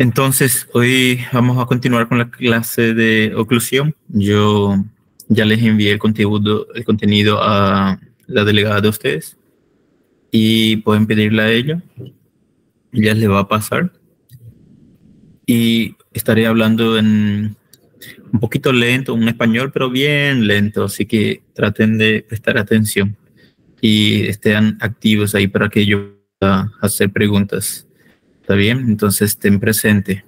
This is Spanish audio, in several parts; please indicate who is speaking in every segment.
Speaker 1: Entonces, hoy vamos a continuar con la clase de oclusión. Yo ya les envié el contenido a la delegada de ustedes y pueden pedirle a ella. Ella les va a pasar y estaré hablando en un poquito lento, un español, pero bien lento, así que traten de prestar atención y estén activos ahí para que yo pueda hacer preguntas. ¿Está bien? Entonces, estén presentes.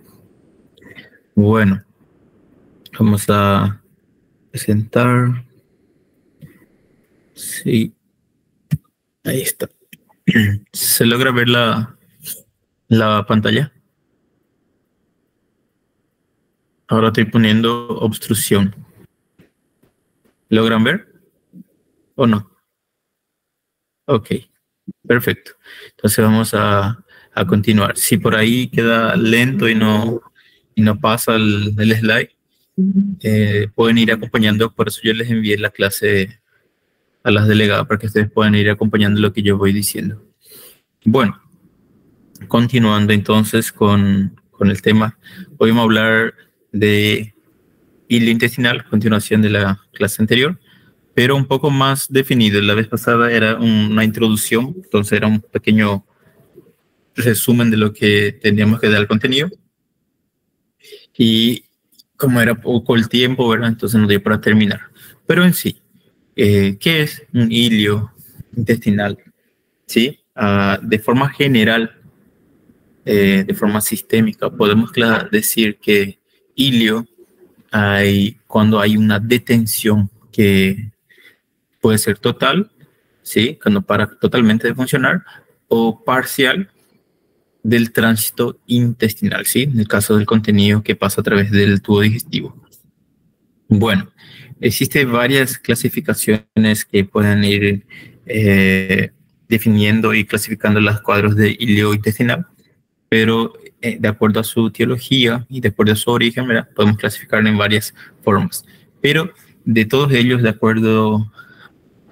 Speaker 1: Bueno, vamos a presentar. Sí, ahí está. ¿Se logra ver la pantalla? Ahora estoy poniendo obstrucción. ¿Logran ver o no? Ok, perfecto. Entonces vamos a continuar. Si por ahí queda lento y no pasa el slide, pueden ir acompañando. Por eso yo les envié la clase a las delegadas para que ustedes puedan ir acompañando lo que yo voy diciendo. Bueno, continuando entonces con el tema, hoy vamos a hablar de hilo intestinal, continuación de la clase anterior, pero un poco más definido. La vez pasada era una introducción, entonces era un pequeño resumen de lo que teníamos que dar al contenido. Y como era poco el tiempo, ¿verdad? Entonces nos dio para terminar. Pero en sí, ¿qué es un hilo intestinal? ¿Sí? De forma general, de forma sistémica, podemos decir que hilio hay cuando hay una detención que puede ser total, ¿sí? Cuando para totalmente de funcionar, o parcial del tránsito intestinal, ¿sí? En el caso del contenido que pasa a través del tubo digestivo. Bueno, existen varias clasificaciones que pueden ir definiendo y clasificando los cuadros de hilo intestinal, pero de acuerdo a su etiología y de acuerdo a su origen, ¿verdad? Podemos clasificarlo en varias formas. Pero de todos ellos, de acuerdo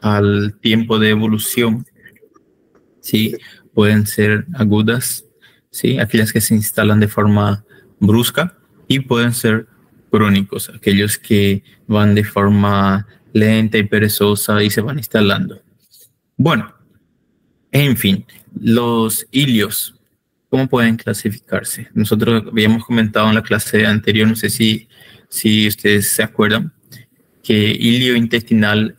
Speaker 1: al tiempo de evolución, ¿sí? Pueden ser agudas, ¿sí? Aquellas que se instalan de forma brusca, y pueden ser crónicos, aquellos que van de forma lenta y perezosa y se van instalando. Bueno, en fin, los hilios, ¿cómo pueden clasificarse? Nosotros habíamos comentado en la clase anterior, no sé si ustedes se acuerdan, que hilio intestinal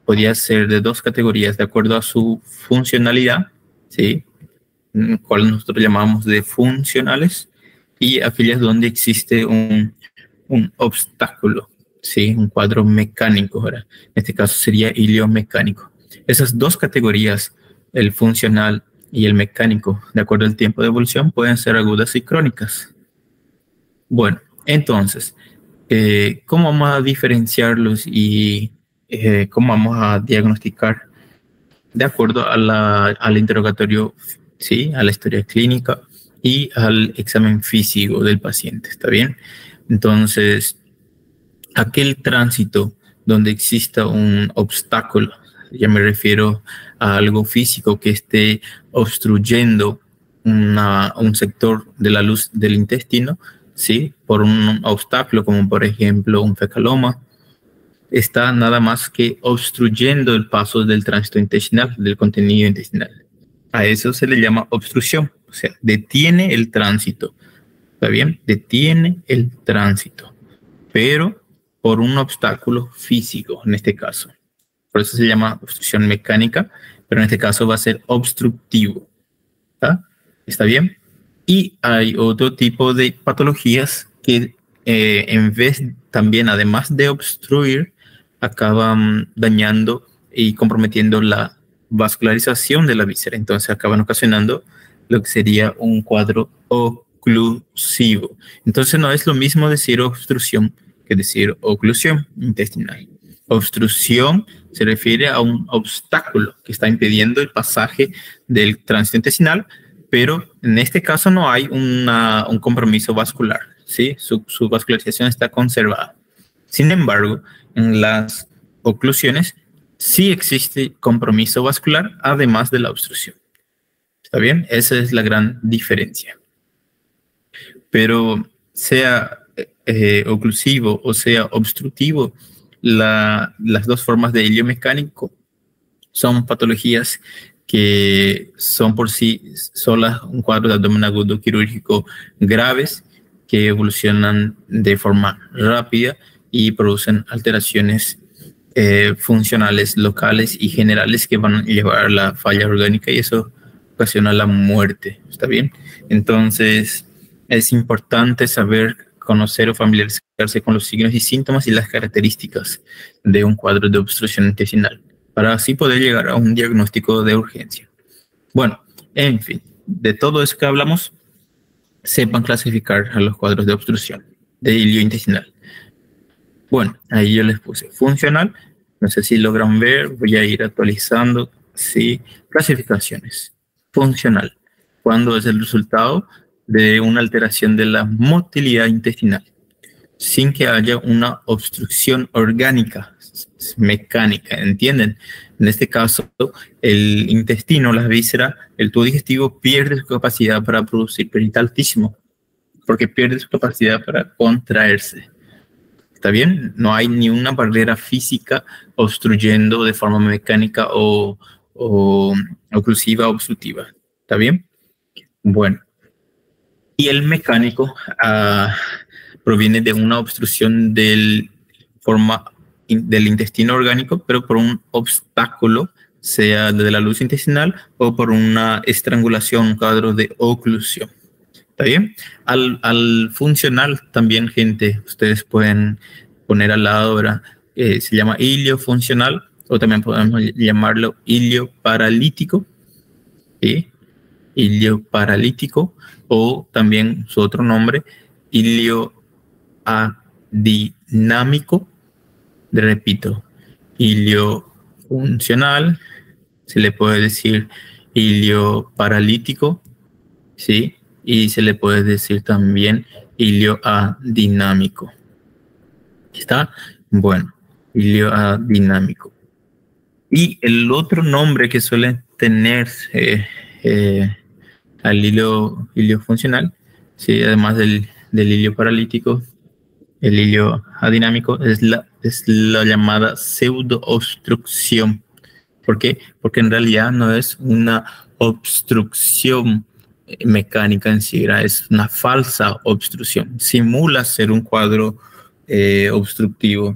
Speaker 1: podía ser de dos categorías de acuerdo a su funcionalidad, ¿sí? Cual nosotros llamamos de funcionales, y aquellas donde existe un obstáculo, ¿sí? Un cuadro mecánico, ¿verdad? En este caso sería hilio mecánico. Esas dos categorías, el funcional y el mecánico, de acuerdo al tiempo de evolución, pueden ser agudas y crónicas. Bueno, entonces, ¿cómo vamos a diferenciarlos y cómo vamos a diagnosticar? De acuerdo al interrogatorio, ¿sí? A la historia clínica y al examen físico del paciente, ¿está bien? Entonces, aquel tránsito donde exista un obstáculo, ya me refiero a algo físico que esté obstruyendo un sector de la luz del intestino, ¿sí? Por un obstáculo como por ejemplo un fecaloma, está nada más que obstruyendo el paso del tránsito intestinal, del contenido intestinal. A eso se le llama obstrucción, o sea, detiene el tránsito, ¿está bien? Detiene el tránsito, pero por un obstáculo físico en este caso. Por eso se llama obstrucción mecánica, pero en este caso va a ser obstructivo. ¿Está bien? Y hay otro tipo de patologías que en vez también, además de obstruir, acaban dañando y comprometiendo la vascularización de la víscera. Entonces acaban ocasionando lo que sería un cuadro oclusivo. Entonces no es lo mismo decir obstrucción que decir oclusión intestinal. Obstrucción se refiere a un obstáculo que está impidiendo el pasaje del tránsito intestinal, pero en este caso no hay un compromiso vascular, ¿sí? Su vascularización está conservada. Sin embargo, en las oclusiones sí existe compromiso vascular además de la obstrucción. ¿Está bien? Esa es la gran diferencia. Pero sea oclusivo o sea obstructivo, las dos formas de hilio mecánico son patologías que son por sí solas un cuadro de abdomen agudo quirúrgico graves que evolucionan de forma rápida y producen alteraciones funcionales locales y generales que van a llevar a la falla orgánica y eso ocasiona la muerte. ¿Está bien? Entonces es importante saber, conocer o familiarizarse con los signos y síntomas y las características de un cuadro de obstrucción intestinal para así poder llegar a un diagnóstico de urgencia. Bueno, en fin, de todo eso que hablamos, sepan clasificar a los cuadros de obstrucción de hilio intestinal. Bueno, ahí yo les puse funcional, no sé si logran ver, voy a ir actualizando, sí, clasificaciones. Funcional, cuando es el resultado de una alteración de la motilidad intestinal, sin que haya una obstrucción orgánica, mecánica, ¿entienden? En este caso, el intestino, la víscera, el tubo digestivo pierde su capacidad para producir peritáltico, porque pierde su capacidad para contraerse. ¿Está bien? No hay ni una barrera física obstruyendo de forma mecánica o oclusiva o obstructiva. ¿Está bien? Bueno. Y el mecánico proviene de una obstrucción del intestino orgánico, pero por un obstáculo, sea de la luz intestinal o por una estrangulación, un cuadro de oclusión. ¿Está bien? Al funcional también, gente, ustedes pueden poner al lado, ¿verdad? Se llama hilio funcional o también podemos llamarlo hilio paralítico. ¿Sí? Hilio paralítico o también su otro nombre, hilio adinámico. Repito, hilio funcional, se le puede decir hilio paralítico, ¿sí? Y se le puede decir también hilio adinámico. ¿Está? Bueno, hilio adinámico. Y el otro nombre que suele tener al hilio funcional, ¿sí? Además del hilio paralítico, el hilio adinámico es la llamada pseudo-obstrucción. ¿Por qué? Porque en realidad no es una obstrucción mecánica en sí, es una falsa obstrucción. Simula ser un cuadro obstructivo,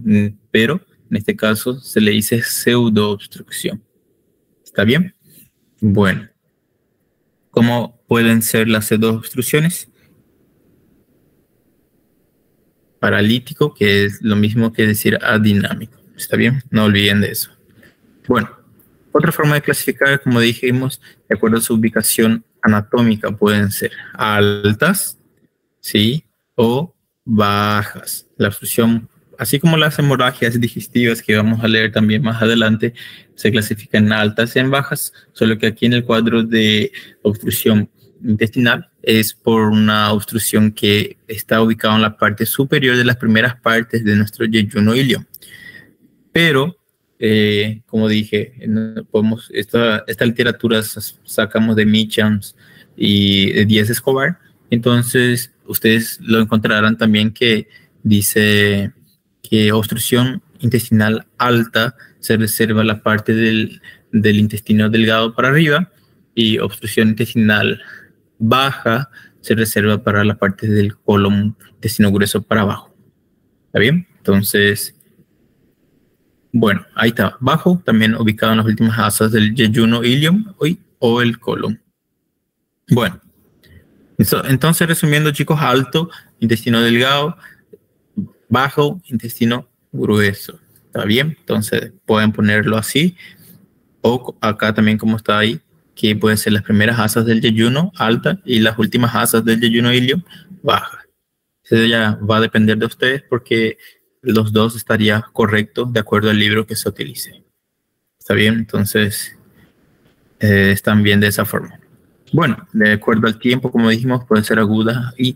Speaker 1: pero en este caso se le dice pseudo-obstrucción. ¿Está bien? Bueno. ¿Cómo pueden ser las pseudo-obstrucciones? Paralítico, que es lo mismo que decir adinámico. ¿Está bien? No olviden de eso. Bueno, otra forma de clasificar, como dijimos, de acuerdo a su ubicación anatómica, pueden ser altas, ¿sí? O bajas. La obstrucción, así como las hemorragias digestivas que vamos a leer también más adelante, se clasifican en altas y en bajas, solo que aquí en el cuadro de obstrucción intestinal es por una obstrucción que está ubicada en la parte superior de las primeras partes de nuestro yeyuno ilium. Pero, como dije, esta literatura sacamos de Meachams y de Díaz Escobar, entonces ustedes lo encontrarán también que dice que obstrucción intestinal alta se reserva la parte del intestino delgado para arriba y obstrucción intestinal baja se reserva para la parte del colon intestino grueso para abajo. ¿Está bien? Entonces, bueno, ahí está. Bajo, también ubicado en las últimas asas del yeyuno ilium o el colon. Bueno, entonces resumiendo, chicos, alto, intestino delgado, bajo, intestino grueso. ¿Está bien? Entonces pueden ponerlo así. O acá también como está ahí, que pueden ser las primeras asas del yeyuno, alta, y las últimas asas del yeyuno ilium, baja. Eso ya va a depender de ustedes porque los dos estaría correcto de acuerdo al libro que se utilice. ¿Está bien? Entonces, están bien de esa forma. Bueno, de acuerdo al tiempo, como dijimos, pueden ser agudas y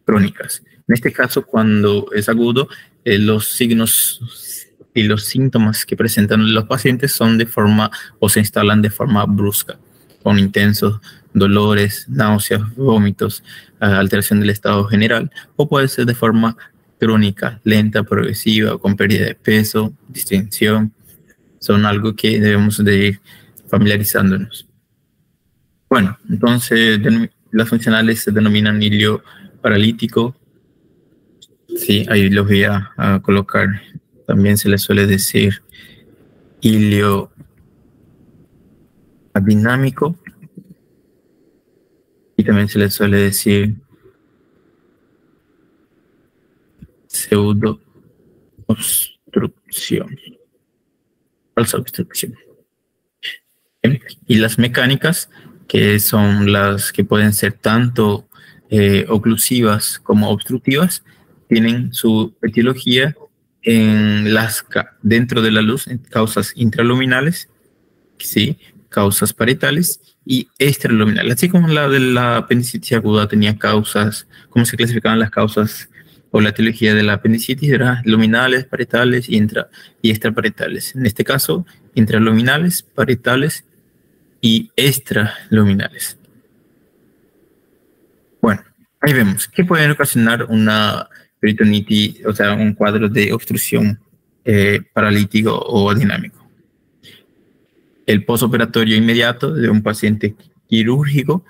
Speaker 1: crónicas. En este caso, cuando es agudo, los signos y los síntomas que presentan los pacientes son de forma o se instalan de forma brusca, con intensos dolores, náuseas, vómitos, alteración del estado general, o puede ser de forma crónica, lenta, progresiva, con pérdida de peso, distensión. Son algo que debemos de ir familiarizándonos. Bueno, entonces las funcionales se denominan ilio paralítico. Sí, ahí los voy a colocar. También se les suele decir ilio adinámico y también se les suele decir pseudo obstrucción, falsa obstrucción. Y las mecánicas, que son las que pueden ser tanto oclusivas como obstructivas, tienen su etiología dentro de la luz en causas intraluminales, ¿sí? Causas parietales y extraluminales. Así como la de la apendicitis aguda tenía causas, ¿cómo se clasificaban las causas o la etiología de la apendicitis? Era luminales, parietales y extraparietales. En este caso, intraluminales, parietales y extraluminales. Bueno, ahí vemos que pueden ocasionar una peritonitis, o sea, un cuadro de obstrucción paralítico o dinámico. El postoperatorio inmediato de un paciente quirúrgico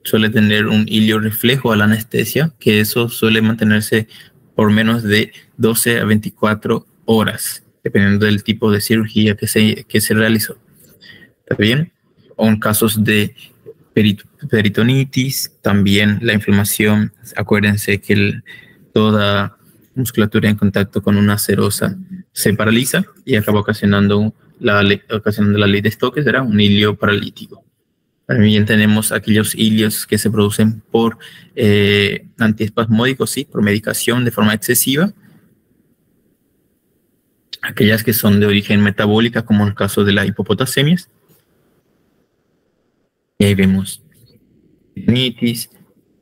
Speaker 1: suele tener un ilio reflejo a la anestesia, que eso suele mantenerse por menos de 12 a 24 horas, dependiendo del tipo de cirugía que se realizó. ¿Está bien? O en casos de peritonitis, también la inflamación. Acuérdense que toda musculatura en contacto con una serosa se paraliza y acaba ocasionando la ley de Stokes, era un ilio paralítico. También tenemos aquellos ilios que se producen por antiespasmódicos, sí, por medicación de forma excesiva. Aquellas que son de origen metabólica, como en el caso de las hipopotasemias. Y ahí vemos peritonitis,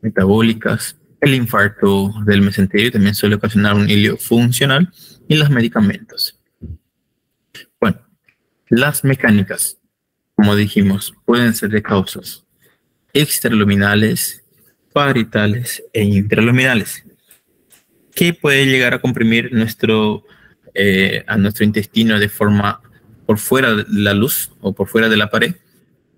Speaker 1: metabólicas, el infarto del mesenterio también suele ocasionar un ilio funcional y los medicamentos. Bueno, las mecánicas, como dijimos, pueden ser de causas extraluminales, parietales e intraluminales, que puede llegar a comprimir a nuestro intestino de forma por fuera de la luz o por fuera de la pared.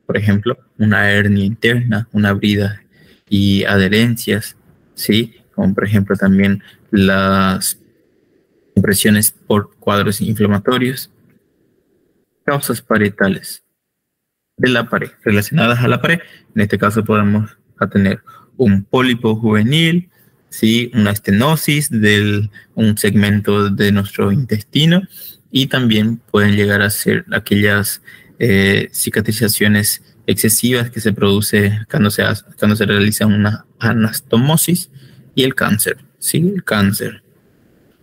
Speaker 1: Por ejemplo, una hernia interna, una brida y adherencias, ¿sí? Como por ejemplo también las compresiones por cuadros inflamatorios. Causas parietales de la pared, relacionadas a la pared. En este caso podemos tener un pólipo juvenil, ¿sí? Una estenosis de un segmento de nuestro intestino y también pueden llegar a ser aquellas cicatrizaciones excesivas que se produce cuando se realiza una anastomosis y el cáncer, ¿sí? El cáncer,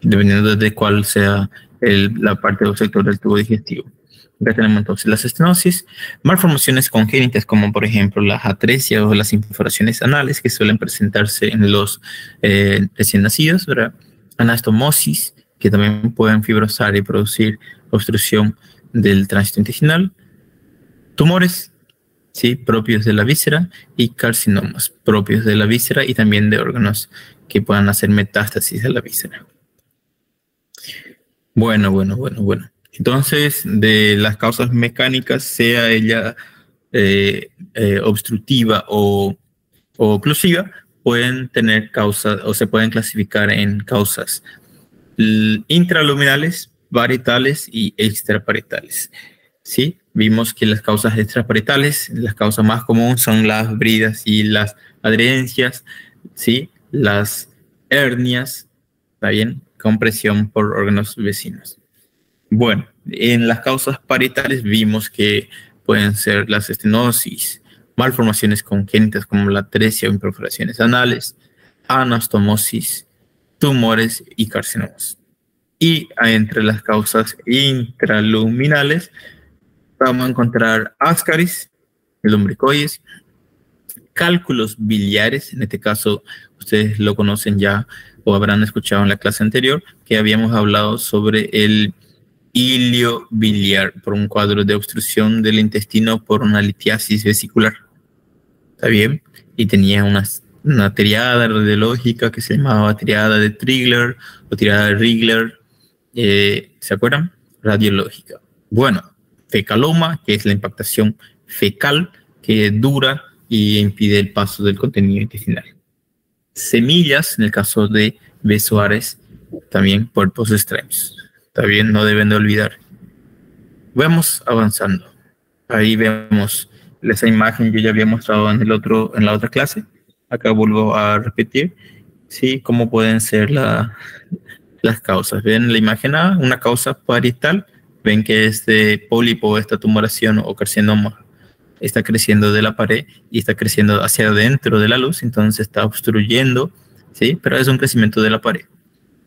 Speaker 1: dependiendo de cuál sea la parte del sector del tubo digestivo. Acá tenemos entonces las estenosis, malformaciones congénitas como por ejemplo las atresias o las imperforaciones anales que suelen presentarse en los recién nacidos, ¿verdad? Anastomosis, que también pueden fibrosar y producir obstrucción del tránsito intestinal, tumores, ¿sí? Propios de la víscera y carcinomas propios de la víscera y también de órganos que puedan hacer metástasis a la víscera. Bueno. Entonces, de las causas mecánicas, sea ella obstructiva o oclusiva, pueden tener causas o se pueden clasificar en causas intraluminales, parietales y extraparietales. ¿Sí? Vimos que las causas extraparietales, las causas más comunes son las bridas y las adherencias, ¿sí? Las hernias, ¿está bien? Compresión por órganos vecinos. Bueno, en las causas parietales vimos que pueden ser las estenosis, malformaciones congénitas como la atresia o imperforaciones anales, anastomosis, tumores y carcinomas. Y entre las causas intraluminales vamos a encontrar ascaris, lumbricoides, cálculos biliares, en este caso ustedes lo conocen ya o habrán escuchado en la clase anterior que habíamos hablado sobre el ilio biliar por un cuadro de obstrucción del intestino por una litiasis vesicular. ¿está bien? Y tenía una triada radiológica que se llamaba triada de Trigler o triada de Rigler, ¿se acuerdan? Radiológica. Bueno, fecaloma, que es la impactación fecal, que dura y impide el paso del contenido intestinal. Semillas, en el caso de B. Suárez, también cuerpos extraños. Está bien, no deben de olvidar. Vamos avanzando. Ahí vemos esa imagen, yo ya había mostrado en la otra clase. Acá vuelvo a repetir, sí, cómo pueden ser las causas. Ven la imagen A, una causa parietal, ven que este pólipo, esta tumoración o carcinoma está creciendo de la pared y está creciendo hacia adentro de la luz, entonces está obstruyendo, ¿sí? Pero es un crecimiento de la pared.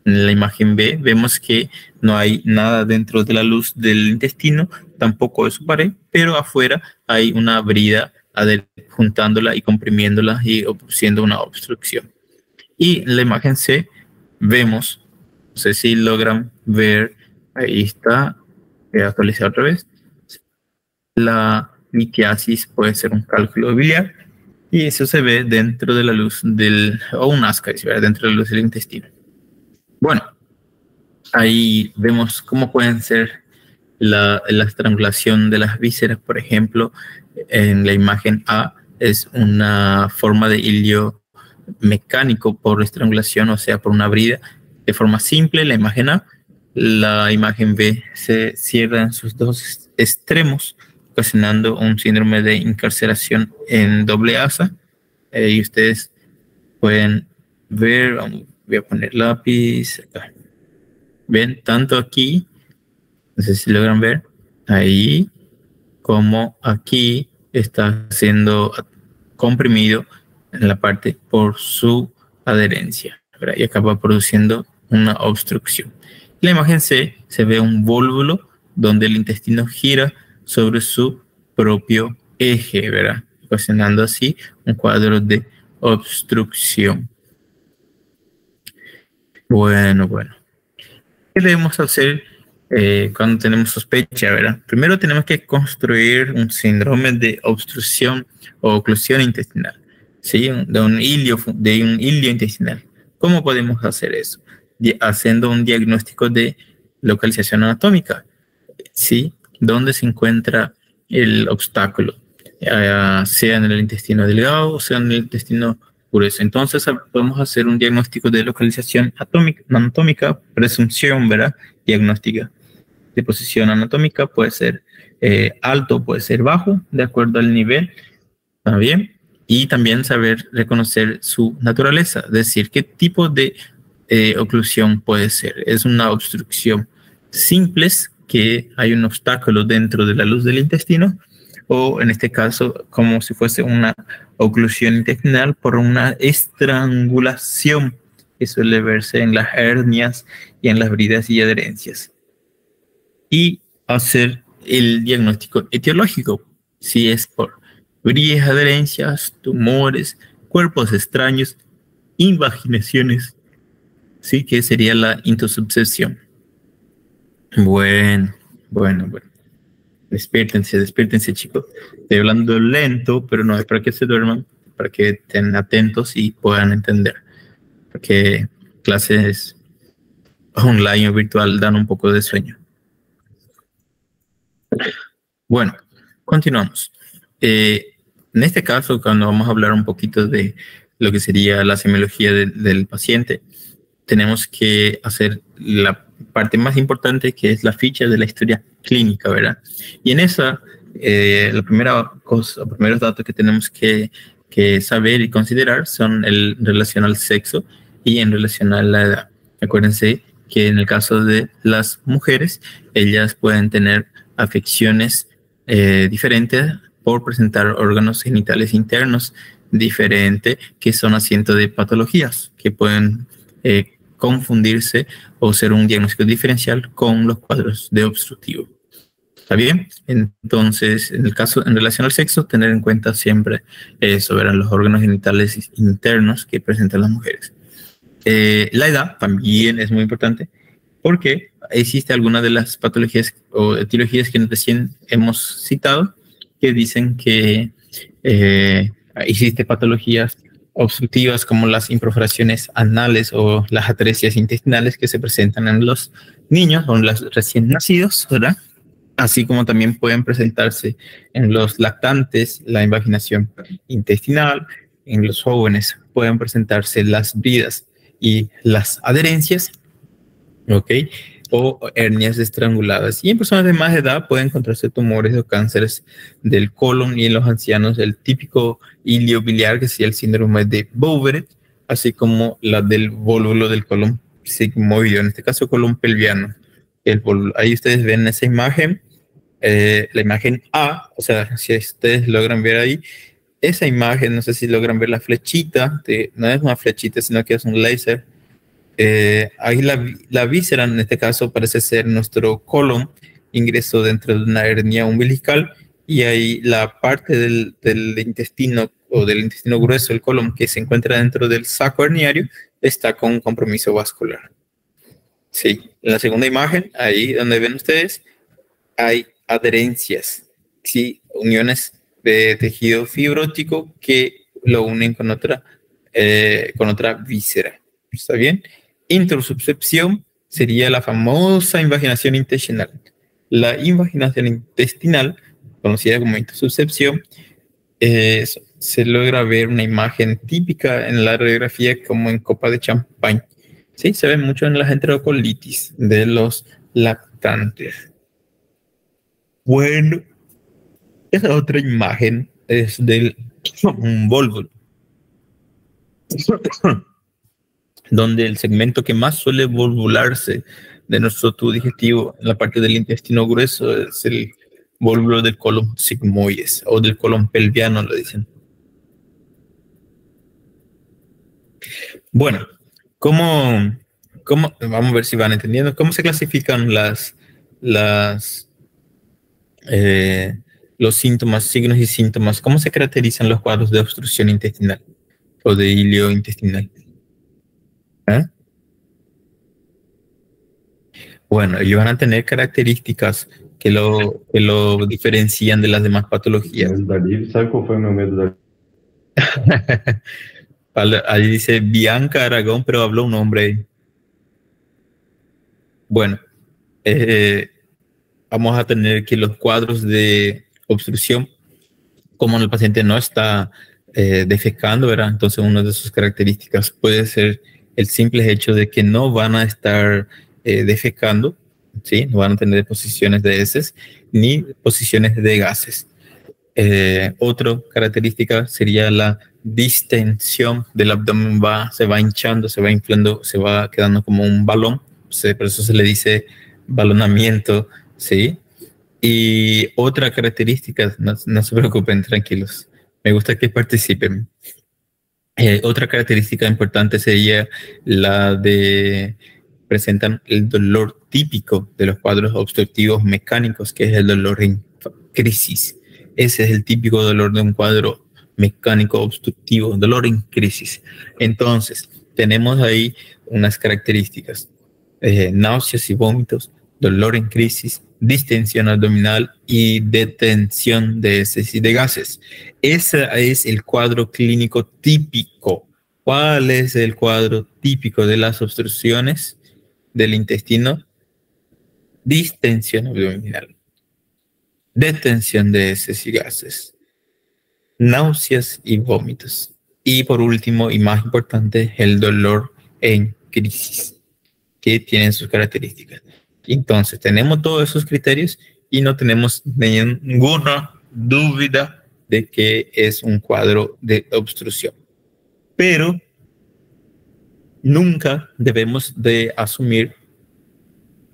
Speaker 1: En la imagen B vemos que no hay nada dentro de la luz del intestino, tampoco de su pared, pero afuera hay una brida juntándola y comprimiéndola y produciendo una obstrucción. Y en la imagen C vemos, no sé si logran ver, ahí está, voy a actualizar otra vez, la litiasis puede ser un cálculo biliar y eso se ve dentro de la luz o un ascaris, ¿verdad? Dentro de la luz del intestino. Bueno, ahí vemos cómo pueden ser la estrangulación de las vísceras, por ejemplo, en la imagen A es una forma de hilio mecánico por estrangulación, o sea, por una brida, de forma simple, la imagen A. La imagen B se cierra en sus dos extremos, ocasionando un síndrome de encarceración en doble asa. Y ustedes pueden ver, voy a poner lápiz acá. Ven, tanto aquí, no sé si logran ver, ahí, como aquí está siendo comprimido en la parte por su adherencia, ¿verdad? Y acaba produciendo una obstrucción. En la imagen C se ve un vólvulo donde el intestino gira sobre su propio eje, ¿verdad? Ocasionando así un cuadro de obstrucción. Bueno. ¿Qué debemos hacer cuando tenemos sospecha, verdad? Primero tenemos que construir un síndrome de obstrucción o oclusión intestinal, ¿sí? De un hilio intestinal. ¿Cómo podemos hacer eso? Haciendo un diagnóstico de localización anatómica, ¿sí? ¿Dónde se encuentra el obstáculo? Sea en el intestino delgado o sea en el intestino grueso. Entonces podemos hacer un diagnóstico de localización anatómica, presunción, ¿verdad? Diagnóstica de posición anatómica puede ser alto, puede ser bajo, de acuerdo al nivel, ¿también? Y también saber reconocer su naturaleza, es decir, qué tipo de oclusión puede ser. Es una obstrucción simple, que hay un obstáculo dentro de la luz del intestino, o en este caso como si fuese una oclusión intestinal por una estrangulación que suele verse en las hernias y en las bridas y adherencias. Y hacer el diagnóstico etiológico, si es por bridas, adherencias, tumores, cuerpos extraños, invaginaciones, sí, que sería la intussuscepción. Bueno. Despiértense, chicos. Estoy hablando lento, pero no es para que se duerman, para que estén atentos y puedan entender. Porque clases online o virtual dan un poco de sueño. Bueno, continuamos. En este caso, cuando vamos a hablar un poquito de lo que sería la semiología del paciente, tenemos que hacer la parte más importante, que es la ficha de la historia clínica, ¿verdad? Y en esa, la primera cosa, los primeros datos que tenemos que saber y considerar son en relación al sexo y en relación a la edad. Acuérdense que en el caso de las mujeres, ellas pueden tener afecciones diferentes por presentar órganos genitales internos diferentes, que son asiento de patologías que pueden confundirse o ser un diagnóstico diferencial con los cuadros de obstructivo. ¿Está bien? Entonces, en relación al sexo, tener en cuenta siempre eso, verán los órganos genitales internos que presentan las mujeres. La edad también es muy importante, porque existe alguna de las patologías o etiologías que recién hemos citado que dicen que Existen patologías obstructivas como las imperforaciones anales o las atresia intestinales que se presentan en los niños o en los recién nacidos, ¿verdad? Así como también pueden presentarse en los lactantes, la invaginación intestinal, en los jóvenes pueden presentarse las bridas y las adherencias, ¿ok? O hernias estranguladas. Y en personas de más edad pueden encontrarse tumores o cánceres del colon, y en los ancianos el típico ilio biliar, que sería el síndrome de Bouveret, así como la del volúlo del colon sigmoideo, en este caso colon pelviano. Ahí ustedes ven esa imagen, la imagen A, o sea, si ustedes logran ver ahí, esa imagen, no sé si logran ver la flechita, no es una flechita, sino que es un láser. Ahí la víscera, en este caso, parece ser nuestro colon, ingresó dentro de una hernia umbilical, y ahí la parte del intestino o del intestino grueso, el colon, que se encuentra dentro del saco herniario, está con compromiso vascular. Sí, en la segunda imagen, ahí donde ven ustedes, hay adherencias, sí, uniones de tejido fibrótico que lo unen con otra víscera. ¿Está bien? Introsubcepción sería la famosa invaginación intestinal. La invaginación intestinal, conocida como introsubcepción, se logra ver una imagen típica en la radiografía como en copa de champán. Sí, se ve mucho en las enterocolitis de los lactantes. Bueno, esa otra imagen es del volvo, donde el segmento que más suele volvularse de nuestro tubo digestivo en la parte del intestino grueso es el vólvulo del colon sigmoides o del colon pelviano, lo dicen. Bueno, vamos a ver si van entendiendo, cómo se clasifican las, eh, los síntomas, signos y síntomas, cómo se caracterizan los cuadros de obstrucción intestinal o de ilio intestinal. ¿Eh? Bueno, ellos van a tener características que lo diferencian de las demás patologías.
Speaker 2: ¿Sabe cuál fue mi medo
Speaker 1: Ahí dice Bianca Aragón, pero habló un hombre. Bueno, vamos a tener que los cuadros de obstrucción, como el paciente no está defecando, ¿verdad? Entonces, una de sus características puede ser el simple hecho de que no van a estar defecando, ¿sí? No van a tener posiciones de heces ni posiciones de gases. Otra característica sería la distensión del abdomen, se va hinchando, se va inflando, se va quedando como un balón, por eso se le dice balonamiento, ¿sí? Y otra característica, no se preocupen, tranquilos, me gusta que participen. Otra característica importante sería la de presentan el dolor típico de los cuadros obstructivos mecánicos, que es el dolor en crisis. Ese es el típico dolor de un cuadro mecánico obstructivo, dolor en crisis. Entonces, tenemos ahí unas características: náuseas y vómitos, dolor en crisis, distensión abdominal y detención de heces y de gases. Ese es el cuadro clínico típico. ¿Cuál es el cuadro típico de las obstrucciones del intestino? Distensión abdominal, detención de heces y gases, náuseas y vómitos. Y por último, y más importante, el dolor en crisis, que tienen sus características. Entonces, tenemos todos esos criterios y no tenemos ninguna duda de que es un cuadro de obstrucción. Pero nunca debemos de asumir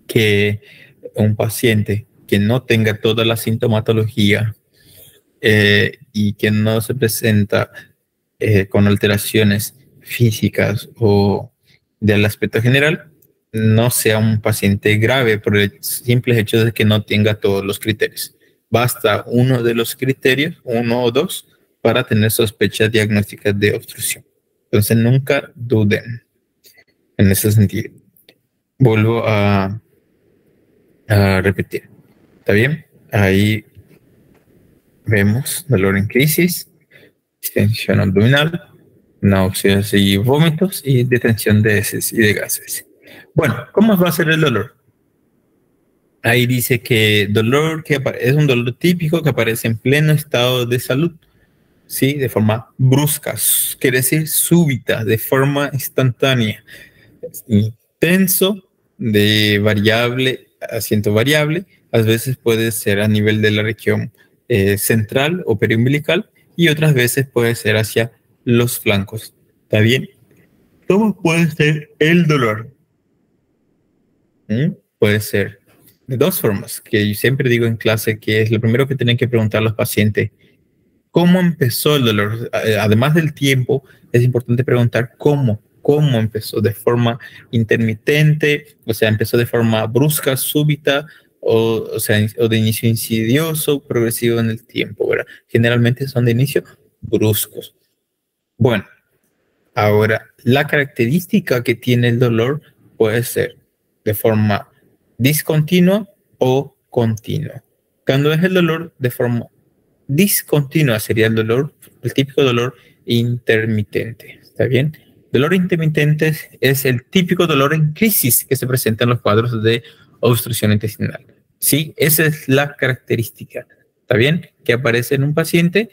Speaker 1: que un paciente que no tenga toda la sintomatología y que no se presenta con alteraciones físicas o del aspecto general, no sea un paciente grave por el simple hecho de que no tenga todos los criterios. Basta uno de los criterios, uno o dos, para tener sospechas diagnósticas de obstrucción. Entonces nunca duden en ese sentido. Vuelvo a repetir. ¿Está bien? Ahí vemos dolor en crisis, distensión abdominal, náuseas y vómitos y detención de heces y de gases. Bueno, ¿cómo va a ser el dolor? Ahí dice que dolor es un dolor típico que aparece en pleno estado de salud, ¿sí? De forma brusca, quiere decir súbita, de forma instantánea, intenso, de variable, asiento variable, a veces puede ser a nivel de la región central o periumbilical y otras veces puede ser hacia los flancos. ¿Está bien? ¿Cómo puede ser el dolor? Puede ser de dos formas, que yo siempre digo en clase que es lo primero que tienen que preguntar los pacientes. ¿Cómo empezó el dolor? Además del tiempo, es importante preguntar cómo empezó, de forma intermitente, o sea, empezó de forma brusca, súbita, o de inicio insidioso, progresivo en el tiempo, ¿verdad? Generalmente son de inicio bruscos. Bueno, ahora, la característica que tiene el dolor puede ser de forma discontinua o continua. Cuando es el dolor de forma discontinua sería el típico dolor intermitente. ¿Está bien? Dolor intermitente es el típico dolor en crisis que se presenta en los cuadros de obstrucción intestinal. Sí, esa es la característica. ¿Está bien? Que aparece en un paciente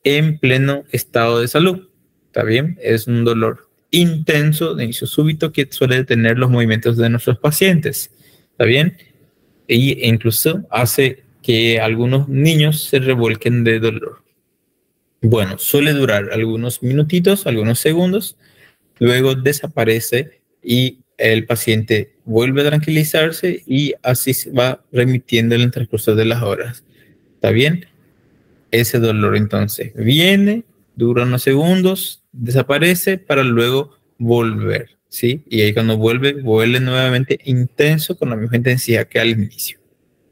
Speaker 1: en pleno estado de salud. ¿Está bien? Es un dolor intenso de inicio súbito que suele detener los movimientos de nuestros pacientes. ¿Está bien? E incluso hace que algunos niños se revuelquen de dolor. Bueno, suele durar algunos minutitos, algunos segundos, luego desaparece y el paciente vuelve a tranquilizarse y así se va remitiendo en el transcurso de las horas. ¿Está bien? Ese dolor entonces viene, dura unos segundos, desaparece para luego volver, ¿sí? Y ahí cuando vuelve nuevamente intenso con la misma intensidad que al inicio.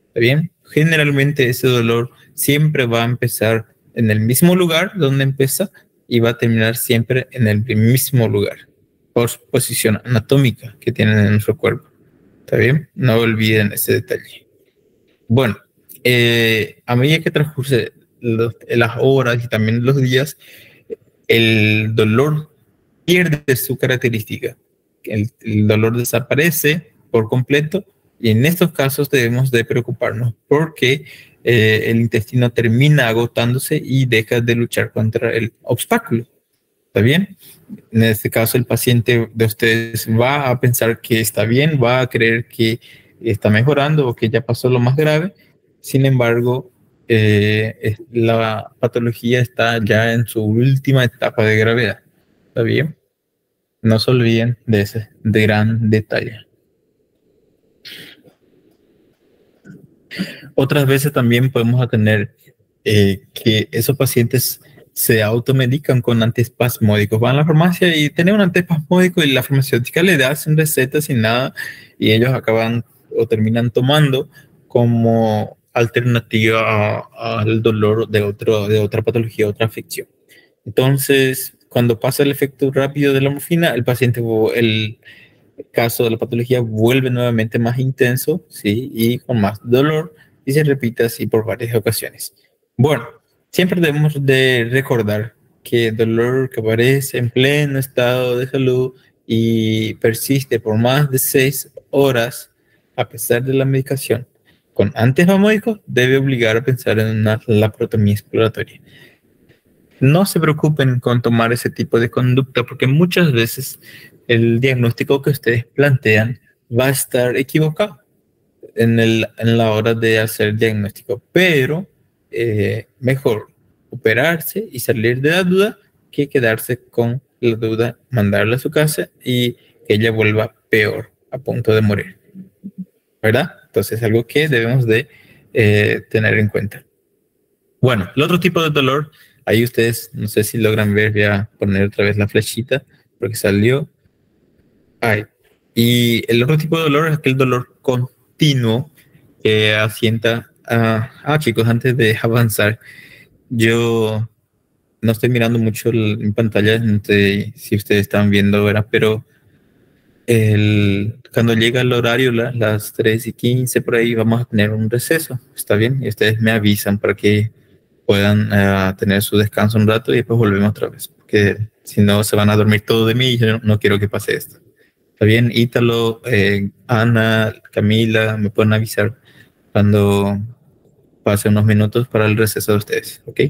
Speaker 1: ¿Está bien? Generalmente ese dolor siempre va a empezar en el mismo lugar donde empieza y va a terminar siempre en el mismo lugar por su posición anatómica que tienen en nuestro cuerpo. ¿Está bien? No olviden ese detalle. Bueno, a medida que transcurren las horas y también los días, el dolor pierde su característica. El dolor desaparece por completo y en estos casos debemos de preocuparnos porque el intestino termina agotándose y deja de luchar contra el obstáculo. ¿Está bien? En este caso el paciente de ustedes va a pensar que está bien, va a creer que está mejorando o que ya pasó lo más grave. Sin embargo, la patología está ya en su última etapa de gravedad. ¿Está bien? No se olviden de ese de gran detalle. Otras veces también podemos tener que esos pacientes se automedican con antiespasmódicos. Van a la farmacia y tienen un antiespasmódico y la farmacéutica le da sin receta, sin nada, y ellos acaban o terminan tomando como alternativa al dolor de otra patología, otra afección. Entonces, cuando pasa el efecto rápido de la morfina, el caso de la patología vuelve nuevamente más intenso, ¿sí? Y con más dolor, y se repite así por varias ocasiones. Bueno, siempre debemos de recordar que el dolor que aparece en pleno estado de salud y persiste por más de 6 horas, a pesar de la medicación, con antiespasmódicos, debe obligar a pensar en una laparotomía exploratoria. No se preocupen con tomar ese tipo de conducta porque muchas veces el diagnóstico que ustedes plantean va a estar equivocado en la hora de hacer el diagnóstico, pero mejor operarse y salir de la duda que quedarse con la duda, mandarla a su casa y que ella vuelva peor, a punto de morir, ¿verdad? Entonces es algo que debemos de tener en cuenta. Bueno, el otro tipo de dolor, ahí ustedes, no sé si logran ver, voy a poner otra vez la flechita porque salió. Ay. Y el otro tipo de dolor es aquel dolor continuo que asienta chicos, antes de avanzar, yo no estoy mirando mucho en pantalla, no sé si ustedes están viendo, ¿verdad? Pero cuando llega el horario, las 3:15 por ahí, vamos a tener un receso, ¿está bien? Y ustedes me avisan para que puedan tener su descanso un rato y después volvemos otra vez, porque si no se van a dormir todos de mí y yo no quiero que pase esto. ¿Está bien? Ítalo, Ana, Camila, me pueden avisar cuando pase unos minutos para el receso de ustedes, ¿ok?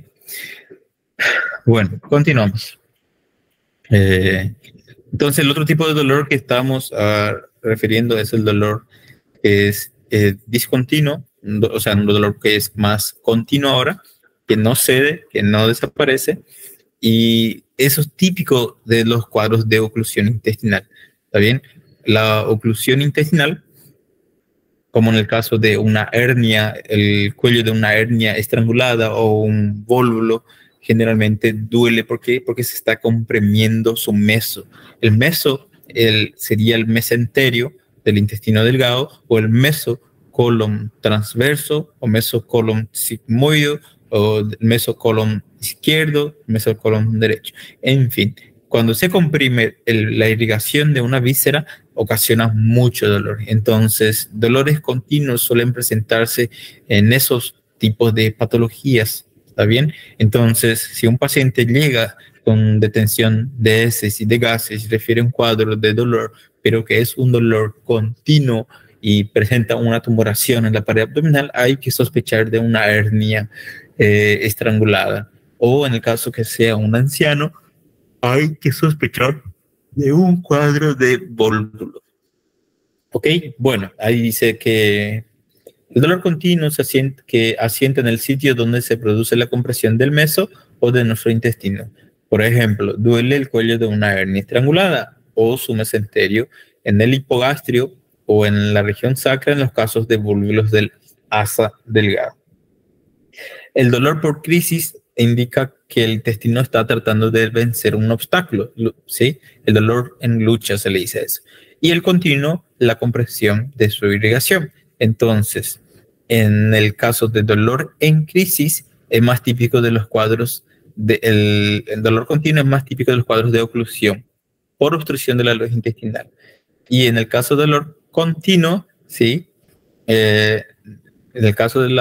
Speaker 1: Bueno, continuamos. Entonces, el otro tipo de dolor que estamos refiriendo es el dolor que es discontinuo, o sea, un dolor que es más continuo ahora, que no cede, que no desaparece, y eso es típico de los cuadros de oclusión intestinal. ¿Está bien? La oclusión intestinal, como en el caso de una hernia, el cuello de una hernia estrangulada o un vólvulo, generalmente duele. ¿Por qué? Porque se está comprimiendo su meso. El meso sería el mesenterio del intestino delgado, o el mesocolon transverso, o mesocolon sigmoide, o mesocolon izquierdo, mesocolon derecho. En fin, cuando se comprime la irrigación de una víscera, ocasiona mucho dolor. Entonces, dolores continuos suelen presentarse en esos tipos de patologías. ¿Está bien? Entonces, si un paciente llega con detención de heces y de gases, refiere un cuadro de dolor, pero que es un dolor continuo y presenta una tumoración en la pared abdominal, hay que sospechar de una hernia estrangulada. O en el caso que sea un anciano, hay que sospechar de un cuadro de vólvulo. Ok, bueno, ahí dice que el dolor continuo que asienta en el sitio donde se produce la compresión del meso o de nuestro intestino. Por ejemplo, duele el cuello de una hernia estrangulada o su mesenterio, en el hipogastrio o en la región sacra en los casos de vólvulos del asa delgado. El dolor por crisis indica que el intestino está tratando de vencer un obstáculo, ¿sí? El dolor en lucha se le dice eso. Y el continuo, la compresión de su irrigación. Entonces, en el caso de dolor en crisis, es más típico de los cuadros, el dolor continuo es más típico de los cuadros de oclusión por obstrucción de la luz intestinal. Y en el caso de dolor continuo, ¿sí? En el caso del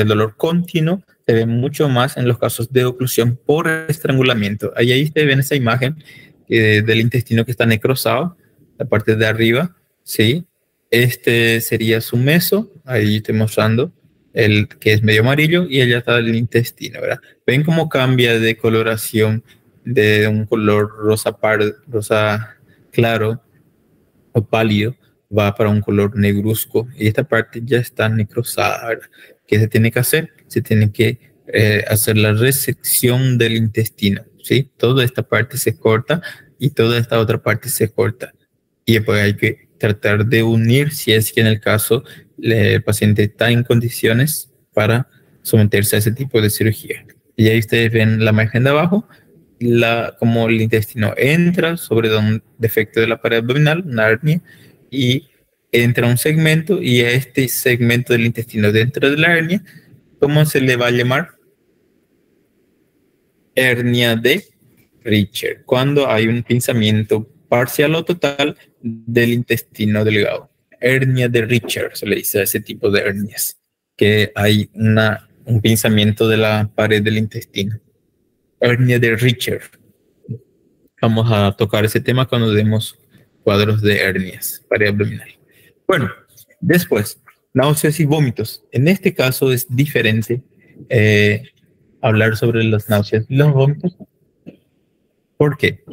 Speaker 1: dolor continuo, se ve mucho más en los casos de oclusión por estrangulamiento. Ahí ustedes ven esa imagen del intestino que está necrosado, la parte de arriba, ¿sí? Este sería su meso, ahí estoy mostrando el que es medio amarillo, y allá está el intestino, ¿verdad? Ven cómo cambia de coloración de un color rosa claro o pálido, va para un color negruzco, y esta parte ya está necrosada, ¿verdad? ¿Qué se tiene que hacer? Se tiene que hacer la resección del intestino, ¿sí? Toda esta parte se corta y toda esta otra parte se corta, y después hay que tratar de unir si es que en el caso el paciente está en condiciones para someterse a ese tipo de cirugía. Y ahí ustedes ven la imagen de abajo, como el intestino entra sobre un defecto de la pared abdominal, una hernia, y entra un segmento, y a este segmento del intestino dentro de la hernia, ¿cómo se le va a llamar? Hernia de Richter, cuando hay un pinzamiento parcial o total del intestino delgado. Hernia de Richter se le dice a ese tipo de hernias, que hay un pinzamiento de la pared del intestino. Hernia de Richter. Vamos a tocar ese tema cuando demos cuadros de hernias, pared abdominal. Bueno, después, náuseas y vómitos. En este caso es diferente hablar sobre las náuseas y los vómitos. ¿Por qué?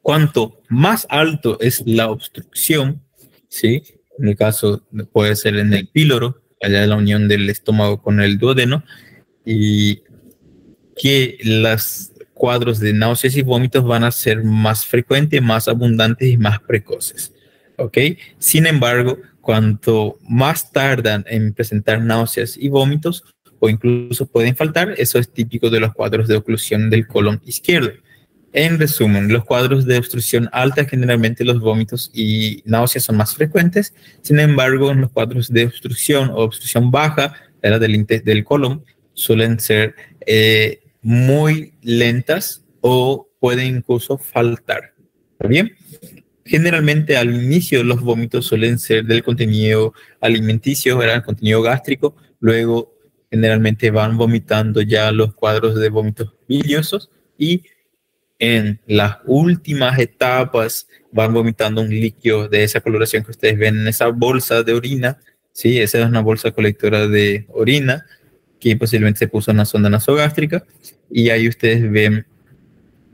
Speaker 1: Cuanto más alto es la obstrucción, ¿sí? En el caso puede ser en el píloro, allá de la unión del estómago con el duodeno, y que los cuadros de náuseas y vómitos van a ser más frecuentes, más abundantes y más precoces, ¿ok? Sin embargo, cuanto más tardan en presentar náuseas y vómitos, o incluso pueden faltar, eso es típico de los cuadros de oclusión del colon izquierdo. En resumen, los cuadros de obstrucción alta, generalmente los vómitos y náuseas son más frecuentes. Sin embargo, en los cuadros de obstrucción o obstrucción baja del colon, suelen ser muy lentas o pueden incluso faltar. ¿Está bien? Generalmente al inicio los vómitos suelen ser del contenido alimenticio, ¿verdad? El contenido gástrico. Luego generalmente van vomitando ya los cuadros de vómitos biliosos y en las últimas etapas van vomitando un líquido de esa coloración que ustedes ven en esa bolsa de orina. Sí, esa es una bolsa colectora de orina que posiblemente se puso en una sonda nasogástrica, y ahí ustedes ven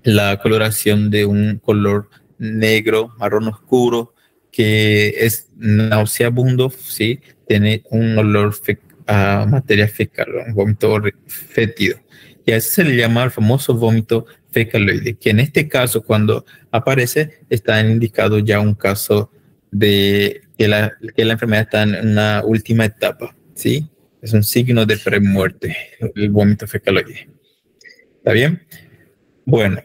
Speaker 1: la coloración de un color negro, marrón oscuro, que es nauseabundo, ¿sí? Tiene un olor a materia fecal, un vómito fétido. Y a eso se le llama el famoso vómito fecaloide, que en este caso, cuando aparece, está indicado ya un caso de que la enfermedad está en una última etapa, ¿sí? Es un signo de premuerte, el vómito fecaloide. ¿Está bien? Bueno,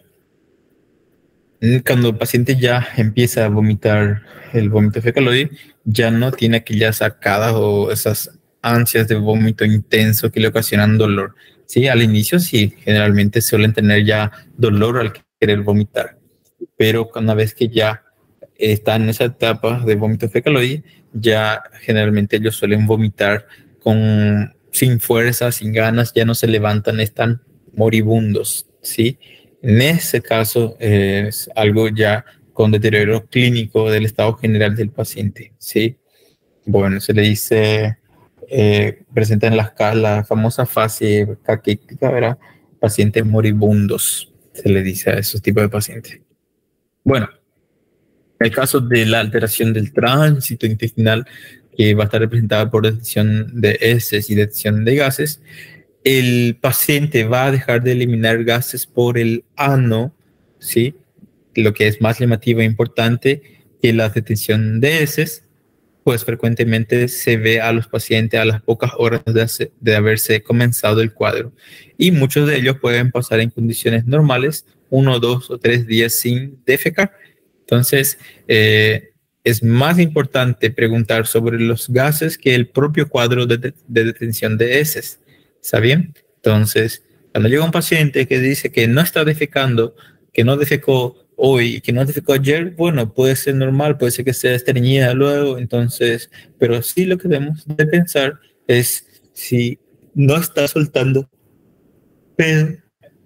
Speaker 1: cuando el paciente ya empieza a vomitar el vómito fecaloide, ya no tiene aquellas arcadas o esas ansias de vómito intenso que le ocasionan dolor. Sí, al inicio sí, generalmente suelen tener ya dolor al querer vomitar, pero una vez que ya están en esa etapa de vómito fecaloide, ya generalmente ellos suelen vomitar sin fuerza, sin ganas, ya no se levantan, están moribundos, ¿sí? En ese caso es algo ya con deterioro clínico del estado general del paciente, ¿sí? Bueno, se le dice, presentan la famosa fase caquética, ¿verdad? Pacientes moribundos, se le dice a esos tipos de pacientes. Bueno, en el caso de la alteración del tránsito intestinal, que va a estar representada por detención de heces y detención de gases, el paciente va a dejar de eliminar gases por el ano, ¿sí? Lo que es más llamativo e importante que la detención de heces, pues frecuentemente se ve a los pacientes a las pocas horas de haberse comenzado el cuadro. Y muchos de ellos pueden pasar en condiciones normales 1, 2 o 3 días sin defecar. Entonces, es más importante preguntar sobre los gases que el propio cuadro de detención de heces. ¿Está bien? Entonces, cuando llega un paciente que dice que no está defecando, que no defecó hoy y que no defecó ayer, bueno, puede ser normal, puede ser que sea estreñida luego, entonces, pero sí lo que debemos de pensar es si no está soltando pedo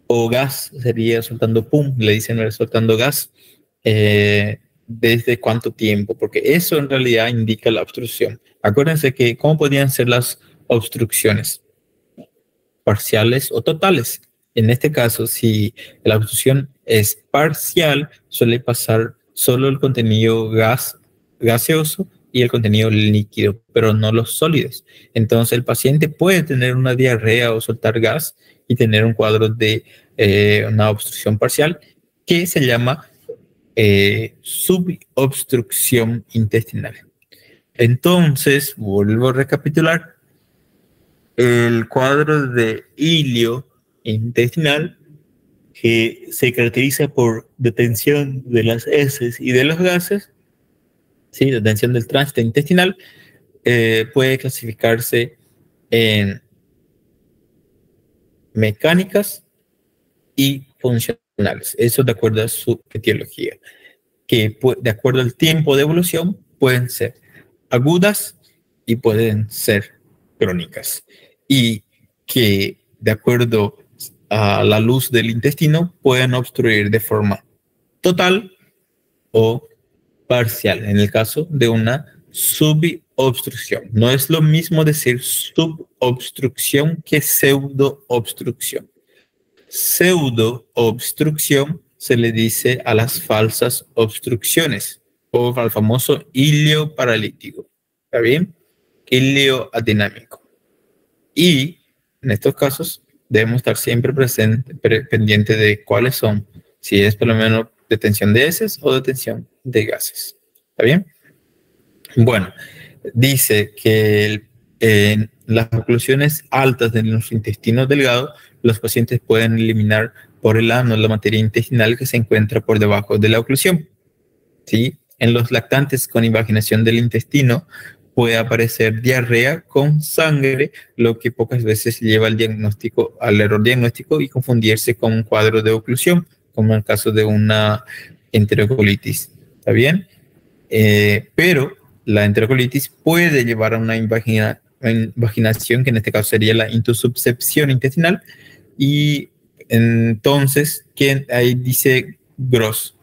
Speaker 1: o gas, sería soltando pum, le dicen soltando gas, ¿desde cuánto tiempo? Porque eso en realidad indica la obstrucción. Acuérdense que, ¿cómo podrían ser las obstrucciones? Parciales o totales. En este caso, si la obstrucción es parcial, suele pasar solo el contenido gaseoso y el contenido líquido, pero no los sólidos. Entonces, el paciente puede tener una diarrea o soltar gas y tener un cuadro de una obstrucción parcial que se llama subobstrucción intestinal. Entonces, vuelvo a recapitular. El cuadro de ilio intestinal, que se caracteriza por detención de las heces y de los gases, ¿sí? Detención del tránsito intestinal, puede clasificarse en mecánicas y funcionales. Eso de acuerdo a su etiología, que de acuerdo al tiempo de evolución pueden ser agudas y pueden ser crónicas, y que de acuerdo a la luz del intestino pueden obstruir de forma total o parcial en el caso de una subobstrucción. No es lo mismo decir subobstrucción que pseudoobstrucción. Pseudoobstrucción se le dice a las falsas obstrucciones o al famoso hilio paralítico. ¿Está bien? Hilio adinámico. Y en estos casos debemos estar siempre pendiente de cuáles son, si es por lo menos detención de heces o detención de gases. ¿Está bien? Bueno, dice que en las oclusiones altas de los intestinos delgados, los pacientes pueden eliminar por el ano la materia intestinal que se encuentra por debajo de la oclusión. ¿Sí? En los lactantes con invaginación del intestino puede aparecer diarrea con sangre, lo que pocas veces lleva al error diagnóstico y confundirse con un cuadro de oclusión, como en el caso de una enterocolitis. ¿Está bien? Pero la enterocolitis puede llevar a una invaginación, que en este caso sería la intussuscepción intestinal. Y entonces, ahí dice Gross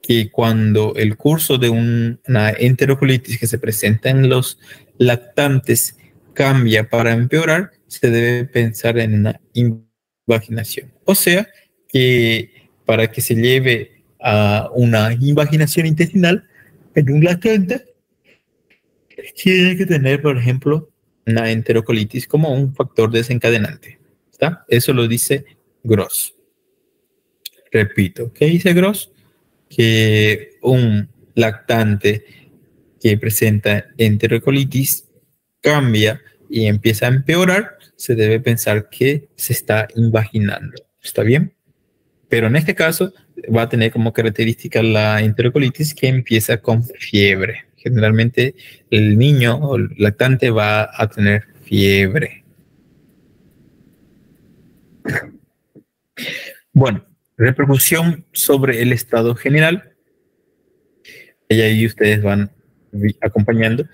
Speaker 1: que cuando el curso de una enterocolitis que se presenta en los lactantes cambia para empeorar, se debe pensar en una invaginación. O sea, que para que se lleve a una invaginación intestinal en un lactante, tiene que tener, por ejemplo, una enterocolitis como un factor desencadenante. ¿Está? Eso lo dice Gross. Repito, ¿qué dice Gross? Que un lactante que presenta enterocolitis cambia y empieza a empeorar, se debe pensar que se está invaginando. ¿Está bien? Pero en este caso va a tener como característica la enterocolitis que empieza con fiebre. Generalmente el niño o el lactante va a tener fiebre. Bueno, repercusión sobre el estado general. Y ahí ustedes van acompañando.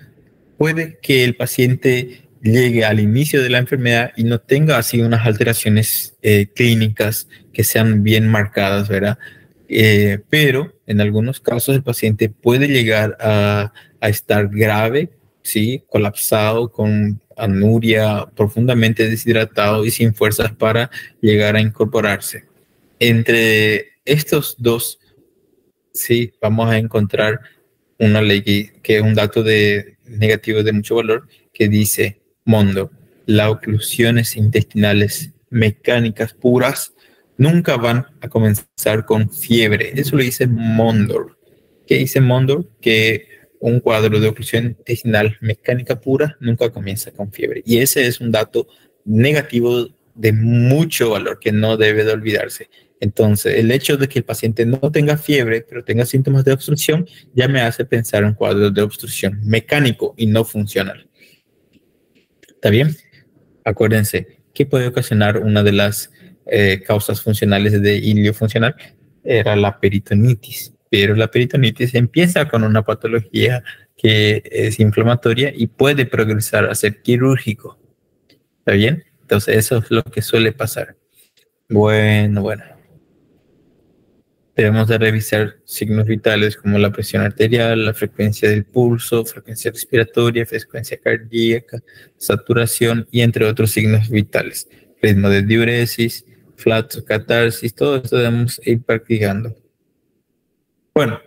Speaker 1: Puede que el paciente llegue al inicio de la enfermedad y no tenga así unas alteraciones clínicas que sean bien marcadas, ¿verdad? Pero en algunos casos el paciente puede llegar a estar grave, ¿sí? Colapsado, con anuria, profundamente deshidratado y sin fuerzas para llegar a incorporarse. Entre estos dos, sí, vamos a encontrar una ley que es un dato negativo de mucho valor, que dice Mondor: las oclusiones intestinales mecánicas puras nunca van a comenzar con fiebre. Eso lo dice Mondor. ¿Qué dice Mondor? Que un cuadro de oclusión intestinal mecánica pura nunca comienza con fiebre. Y ese es un dato negativo de mucho valor que no debe de olvidarse. Entonces, el hecho de que el paciente no tenga fiebre, pero tenga síntomas de obstrucción, ya me hace pensar en cuadros de obstrucción mecánico y no funcional. ¿Está bien? Acuérdense, ¿qué puede ocasionar una de las causas funcionales de ilio funcional? Era la peritonitis. Pero la peritonitis empieza con una patología que es inflamatoria y puede progresar a ser quirúrgico. ¿Está bien? Entonces, eso es lo que suele pasar. Bueno. Debemos de revisar signos vitales como la presión arterial, la frecuencia del pulso, frecuencia respiratoria, frecuencia cardíaca, saturación y entre otros signos vitales. Ritmo de diuresis, flato, catarsis, todo esto debemos ir practicando. Bueno,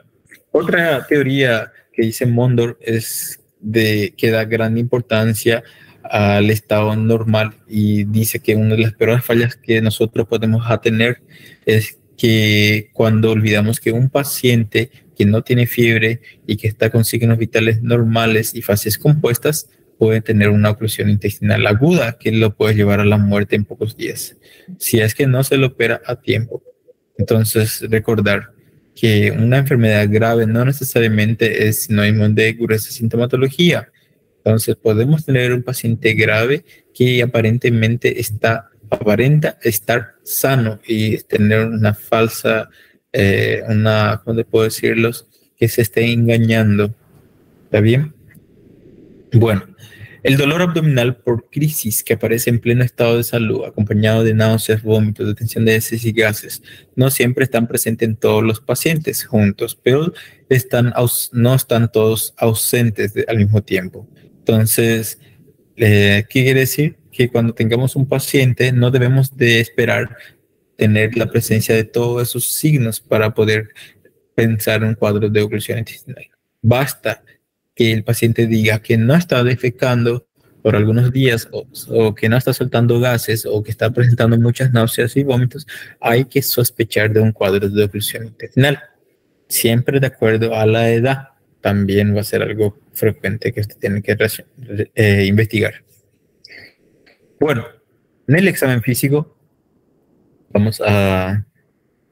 Speaker 1: otra teoría que dice Mondor es que da gran importancia al estado normal y dice que una de las peores fallas que nosotros podemos tener es que cuando olvidamos que un paciente que no tiene fiebre y que está con signos vitales normales y fases compuestas puede tener una oclusión intestinal aguda que lo puede llevar a la muerte en pocos días, si es que no se lo opera a tiempo. Entonces, recordar que una enfermedad grave no necesariamente es sinónimo de gruesa sintomatología. Entonces, podemos tener un paciente grave que aparentemente aparenta estar sano y tener una falsa, ¿cómo puedo decirlo? Que se esté engañando. ¿Está bien? Bueno, el dolor abdominal por crisis que aparece en pleno estado de salud, acompañado de náuseas, vómitos, detención de heces y gases, no siempre están presentes en todos los pacientes juntos, pero no están todos ausentes al mismo tiempo. Entonces, ¿qué quiere decir? Que cuando tengamos un paciente no debemos de esperar tener la presencia de todos esos signos para poder pensar en un cuadro de oclusión intestinal. Basta que el paciente diga que no está defecando por algunos días o que no está soltando gases o que está presentando muchas náuseas y vómitos, hay que sospechar de un cuadro de oclusión intestinal. Siempre de acuerdo a la edad, también va a ser algo frecuente que usted tiene que investigar. Bueno, en el examen físico vamos a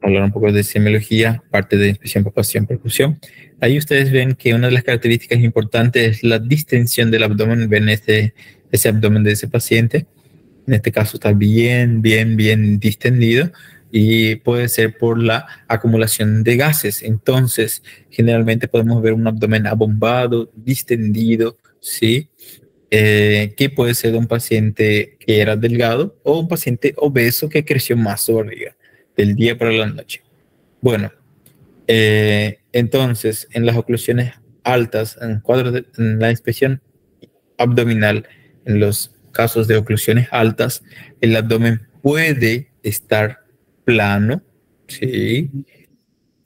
Speaker 1: hablar un poco de semiología, parte de inspección, palpación, percusión. Ahí ustedes ven que una de las características importantes es la distensión del abdomen. Ven ese abdomen de ese paciente. En este caso está bien distendido y puede ser por la acumulación de gases. Entonces, generalmente podemos ver un abdomen abombado, distendido, ¿sí? que puede ser de un paciente que era delgado o un paciente obeso que creció más su barriga del día para la noche. Bueno, entonces en las oclusiones altas, en la inspección abdominal, en los casos de oclusiones altas, el abdomen puede estar plano, ¿sí?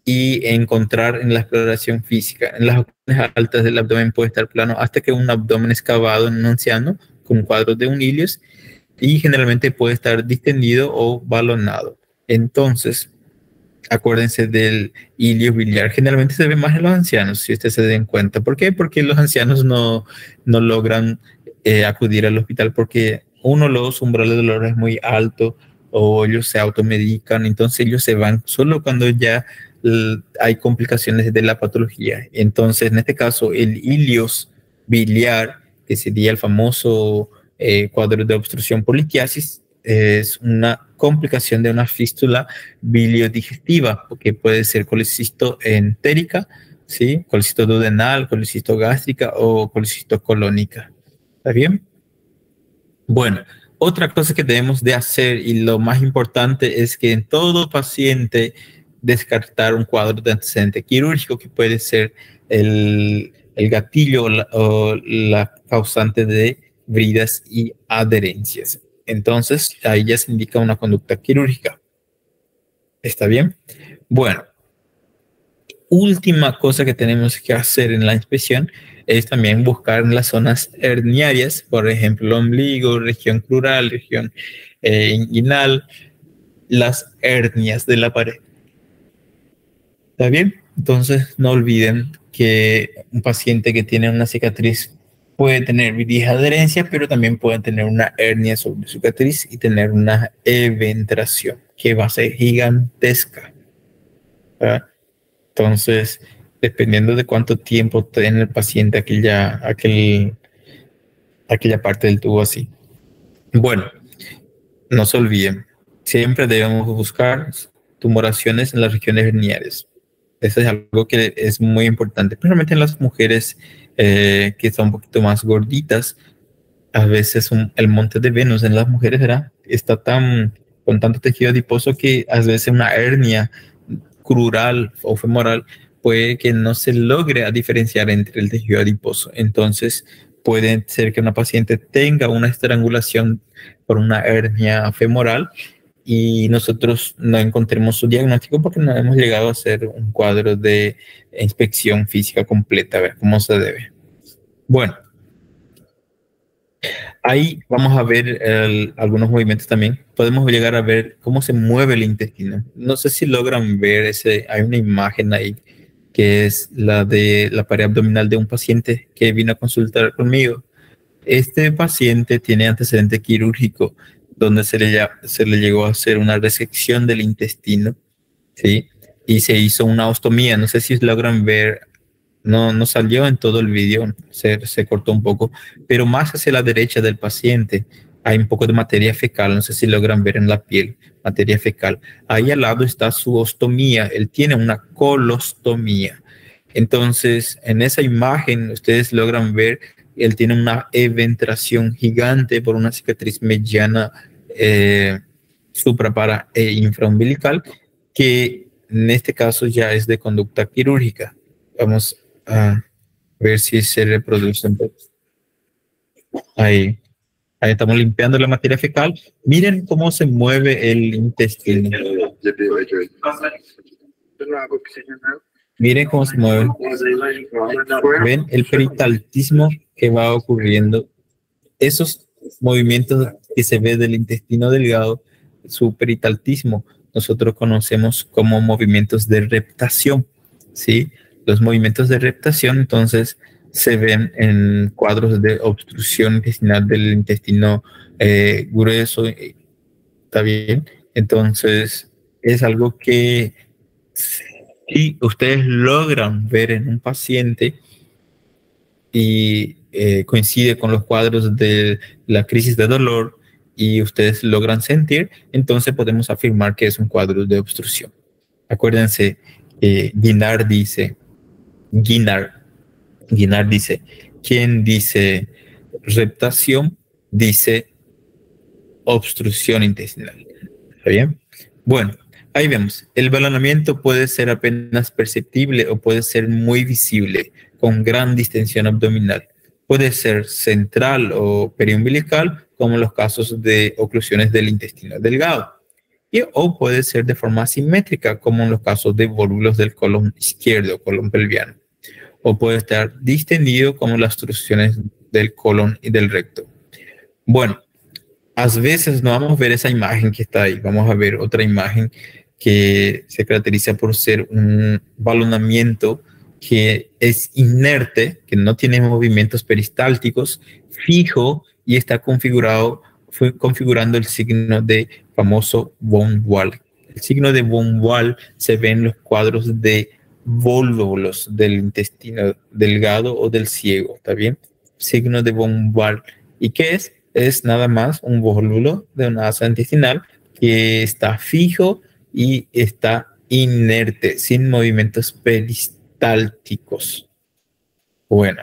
Speaker 1: Y encontrar en la exploración física, en las oclusiones altas del abdomen puede estar plano hasta que un abdomen excavado en un anciano con cuadros de unilios y generalmente puede estar distendido o balonado. Entonces, acuérdense del ilio biliar. Generalmente se ve más en los ancianos, si ustedes se den cuenta. ¿Por qué? Porque los ancianos no logran acudir al hospital porque uno, los umbrales de dolor es muy alto o ellos se automedican, entonces ellos se van solo cuando ya hay complicaciones de la patología. Entonces, en este caso, el ilios biliar, que sería el famoso cuadro de obstrucción por litiasis, es una complicación de una fístula biliodigestiva, que puede ser colecisto entérica, ¿sí? Colecisto duodenal, colecisto gástrica o colecisto colónica. ¿Está bien? Bueno, otra cosa que debemos de hacer y lo más importante es que en todo paciente descartar un cuadro de antecedente quirúrgico que puede ser el gatillo o la causante de bridas y adherencias. Entonces, ahí ya se indica una conducta quirúrgica. ¿Está bien? Bueno, última cosa que tenemos que hacer en la inspección es también buscar en las zonas herniarias, por ejemplo, ombligo, región crural, región inguinal, las hernias de la pared. ¿Está bien? Entonces, no olviden que un paciente que tiene una cicatriz puede tener virillas de adherencia, pero también puede tener una hernia sobre su cicatriz y tener una eventración que va a ser gigantesca, ¿verdad? Entonces, dependiendo de cuánto tiempo tiene el paciente aquella parte del tubo así. Bueno, no se olviden, siempre debemos buscar tumoraciones en las regiones herniares. Eso es algo que es muy importante, especialmente en las mujeres que están un poquito más gorditas. A veces el monte de Venus en las mujeres, ¿verdad? Está con tanto tejido adiposo que a veces una hernia crural o femoral puede que no se logre a diferenciar entre el tejido adiposo. Entonces, puede ser que una paciente tenga una estrangulación por una hernia femoral y nosotros no encontremos su diagnóstico porque no hemos llegado a hacer un cuadro de inspección física completa, a ver cómo se debe. Bueno, ahí vamos a ver algunos movimientos también. Podemos llegar a ver cómo se mueve el intestino. No sé si logran ver hay una imagen ahí que es la de la pared abdominal de un paciente que vino a consultar conmigo. Este paciente tiene antecedente quirúrgico donde se le llegó a hacer una resección del intestino, ¿sí? Y se hizo una ostomía. No sé si logran ver, no salió en todo el vídeo, se cortó un poco, pero más hacia la derecha del paciente hay un poco de materia fecal, no sé si logran ver en la piel, materia fecal. Ahí al lado está su ostomía, él tiene una colostomía. Entonces, en esa imagen ustedes logran ver, él tiene una eventración gigante por una cicatriz mediana suprapara e infraumbilical, que en este caso ya es de conducta quirúrgica. Vamos a ver si se reproduce. Ahí, ahí estamos limpiando la materia fecal. Miren cómo se mueve el intestino. Miren cómo se mueve. Ven el peristaltismo que va ocurriendo. Esos movimientos que se ve del intestino delgado, su peristaltismo, nosotros conocemos como movimientos de reptación, ¿sí? Los movimientos de reptación, entonces, se ven en cuadros de obstrucción intestinal del intestino grueso, ¿está bien? Entonces, es algo que si ustedes logran ver en un paciente y coincide con los cuadros de la crisis de dolor y ustedes logran sentir, entonces podemos afirmar que es un cuadro de obstrucción. Acuérdense, Guinard dice, ¿quién dice reptación dice obstrucción intestinal. ¿Está bien? Bueno, ahí vemos. El balonamiento puede ser apenas perceptible o puede ser muy visible, con gran distensión abdominal. Puede ser central o periumbilical, como en los casos de oclusiones del intestino delgado. O puede ser de forma asimétrica, como en los casos de volúmenes del colon izquierdo, colon pelviano. O puede estar distendido, como las obstrucciones del colon y del recto. Bueno, a veces no vamos a ver esa imagen que está ahí, vamos a ver otra imagen que se caracteriza por ser un balonamiento que es inerte, que no tiene movimientos peristálticos, fijo y está configurando el signo de famoso von Wall. El signo de von Wall se ve en los cuadros de volvólulos del intestino delgado o del ciego, ¿está bien? Signo de von Wall. ¿Y qué es? Es nada más un volúlo de una asa intestinal que está fijo y está inerte, sin movimientos peristálticos. Bueno,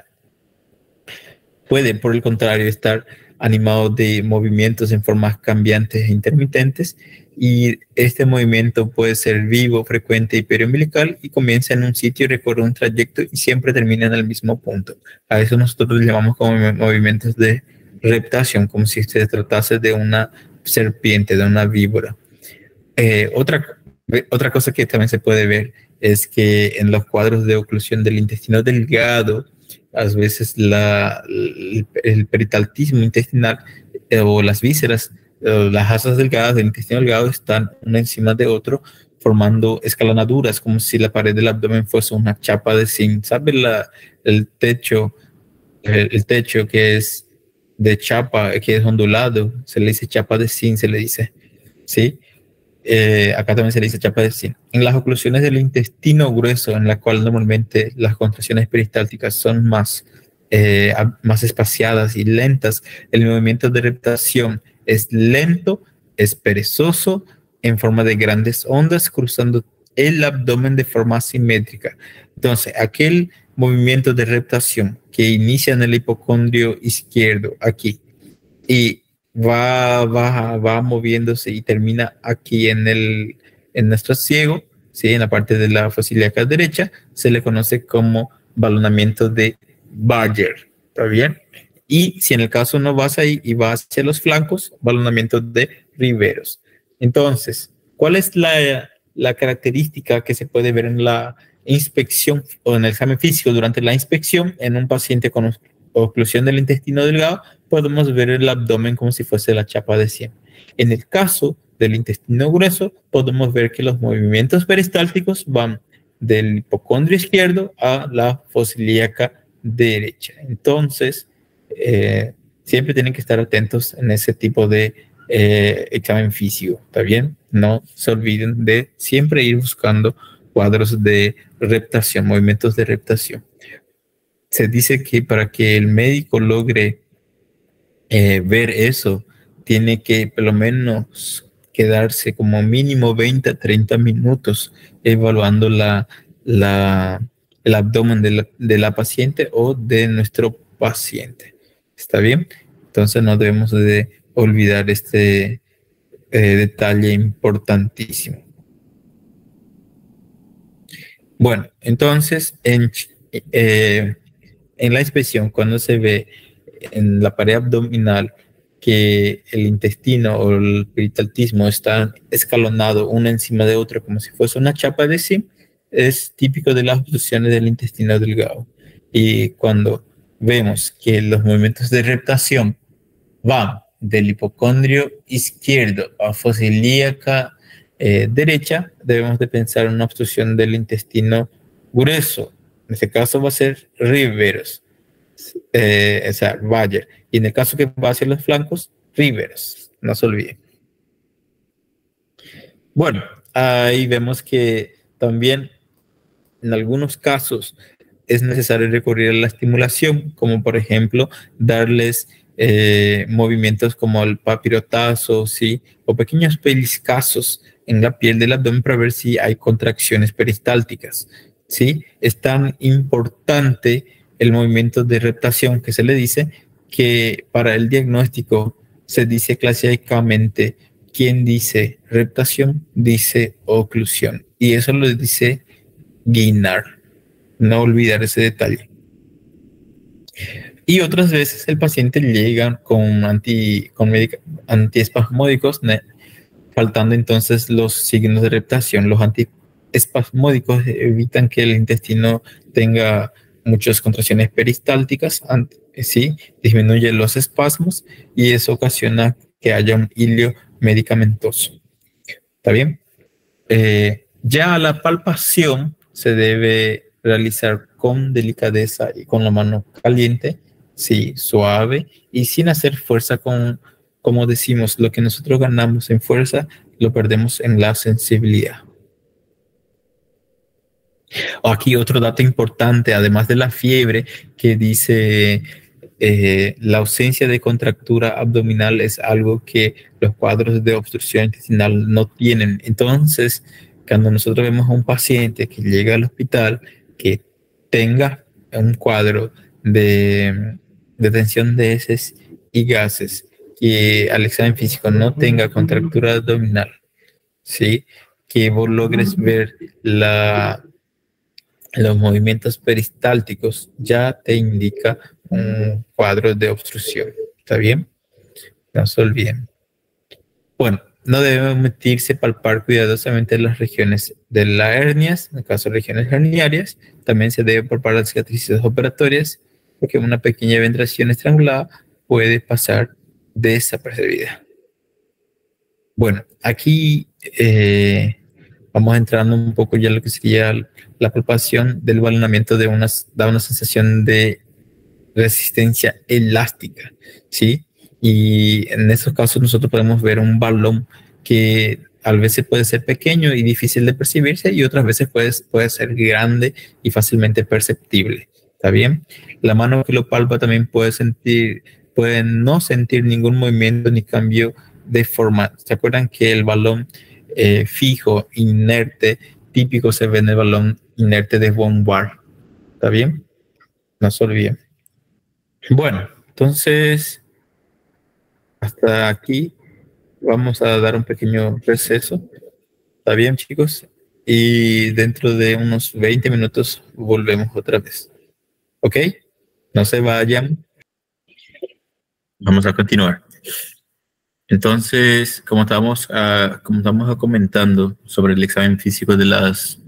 Speaker 1: puede, por el contrario, estar animado de movimientos en formas cambiantes e intermitentes, y este movimiento puede ser vivo, frecuente y periumbilical, y comienza en un sitio y recorre un trayecto y siempre termina en el mismo punto. A eso nosotros llamamos como movimientos de reptación, como si se tratase de una serpiente, de una víbora. Otra cosa que también se puede ver es que en los cuadros de oclusión del intestino delgado, a veces el peritaltismo intestinal o las vísceras, las asas delgadas del intestino delgado están una encima de otro, formando escalonaduras, como si la pared del abdomen fuese una chapa de zinc. ¿Sabe el techo que es de chapa, que es ondulado? Se le dice chapa de zinc, se le dice, ¿sí? Acá también se le dice chapa de zinc. En las oclusiones del intestino grueso, en la cual normalmente las contracciones peristálticas son más espaciadas y lentas, el movimiento de reptación es lento, es perezoso, en forma de grandes ondas, cruzando el abdomen de forma asimétrica. Entonces, aquel movimiento de reptación que inicia en el hipocondrio izquierdo, aquí, y va moviéndose y termina aquí en nuestro ciego, ¿sí? En la parte de la fosa ilíaca derecha, se le conoce como balonamiento de Barger, ¿está bien? Y si en el caso no vas ahí y vas hacia los flancos, balonamiento de Riveros. Entonces, ¿cuál es la característica que se puede ver en la inspección o en el examen físico durante la inspección en un paciente con oclusión del intestino delgado? Podemos ver el abdomen como si fuese la chapa de zinc. En el caso del intestino grueso, podemos ver que los movimientos peristálticos van del hipocondrio izquierdo a la fosa ilíaca derecha. Entonces, siempre tienen que estar atentos en ese tipo de examen físico, ¿está bien? No se olviden de siempre ir buscando cuadros de reptación, movimientos de reptación. Se dice que para que el médico logre ver eso, tiene que por lo menos quedarse como mínimo 20 a 30 minutos evaluando el abdomen de la paciente o de nuestro paciente. ¿Está bien? Entonces no debemos de olvidar este detalle importantísimo. Bueno, entonces en la inspección, cuando se ve en la pared abdominal que el intestino o el peritaltismo está escalonado uno encima de otro como si fuese una chapa de zinc, es típico de las obstrucciones del intestino delgado. Y cuando vemos que los movimientos de reptación van del hipocondrio izquierdo a fosa ilíaca derecha, debemos de pensar en una obstrucción del intestino grueso. En este caso va a ser Riveros, o sea, Barger. Y en el caso que va hacia los flancos, Riveros, no se olviden. Bueno, ahí vemos que también en algunos casos es necesario recurrir a la estimulación, como por ejemplo darles movimientos como el papirotazo, ¿sí? O pequeños pellizcazos en la piel del abdomen para ver si hay contracciones peristálticas, ¿sí? Es tan importante el movimiento de reptación que se le dice que para el diagnóstico se dice clásicamente, quien dice reptación, dice oclusión. Y eso lo dice Guinard. No olvidar ese detalle. Y otras veces el paciente llega con antiespasmódicos, faltando entonces los signos de reptación. Los antiespasmódicos evitan que el intestino tenga muchas contracciones peristálticas, ¿sí? Disminuye los espasmos y eso ocasiona que haya un hilio medicamentoso. ¿Está bien? Ya la palpación se debe realizar con delicadeza y con la mano caliente, sí, suave y sin hacer fuerza como decimos, lo que nosotros ganamos en fuerza lo perdemos en la sensibilidad. Aquí otro dato importante, además de la fiebre, que dice la ausencia de contractura abdominal es algo que los cuadros de obstrucción intestinal no tienen. Entonces, cuando nosotros vemos a un paciente que llega al hospital que tenga un cuadro de tensión de heces y gases, que al examen físico no tenga contractura abdominal, ¿sí? Que vos logres ver los movimientos peristálticos, ya te indica un cuadro de obstrucción. ¿Está bien? No se olviden. Bueno, no debe omitirse palpar cuidadosamente las regiones de las hernias, en el caso de regiones herniarias. También se debe palpar las cicatrices operatorias, porque una pequeña ventración estrangulada puede pasar desapercibida. Bueno, aquí vamos entrando un poco ya lo que sería la palpación del balonamiento da una sensación de resistencia elástica, ¿sí? Y en esos casos nosotros podemos ver un balón que a veces puede ser pequeño y difícil de percibirse y otras veces puede ser grande y fácilmente perceptible. ¿Está bien? La mano que lo palpa también puede no sentir ningún movimiento ni cambio de forma. ¿Se acuerdan que el balón fijo, inerte, típico se ve en el balón inerte de von Wahr? ¿Está bien? No se olviden. Bueno, entonces hasta aquí vamos a dar un pequeño receso. ¿Está bien, chicos? Y dentro de unos 20 minutos volvemos otra vez. ¿Ok? No se vayan. Vamos a continuar. Entonces, como estamos comentando sobre el examen físico de las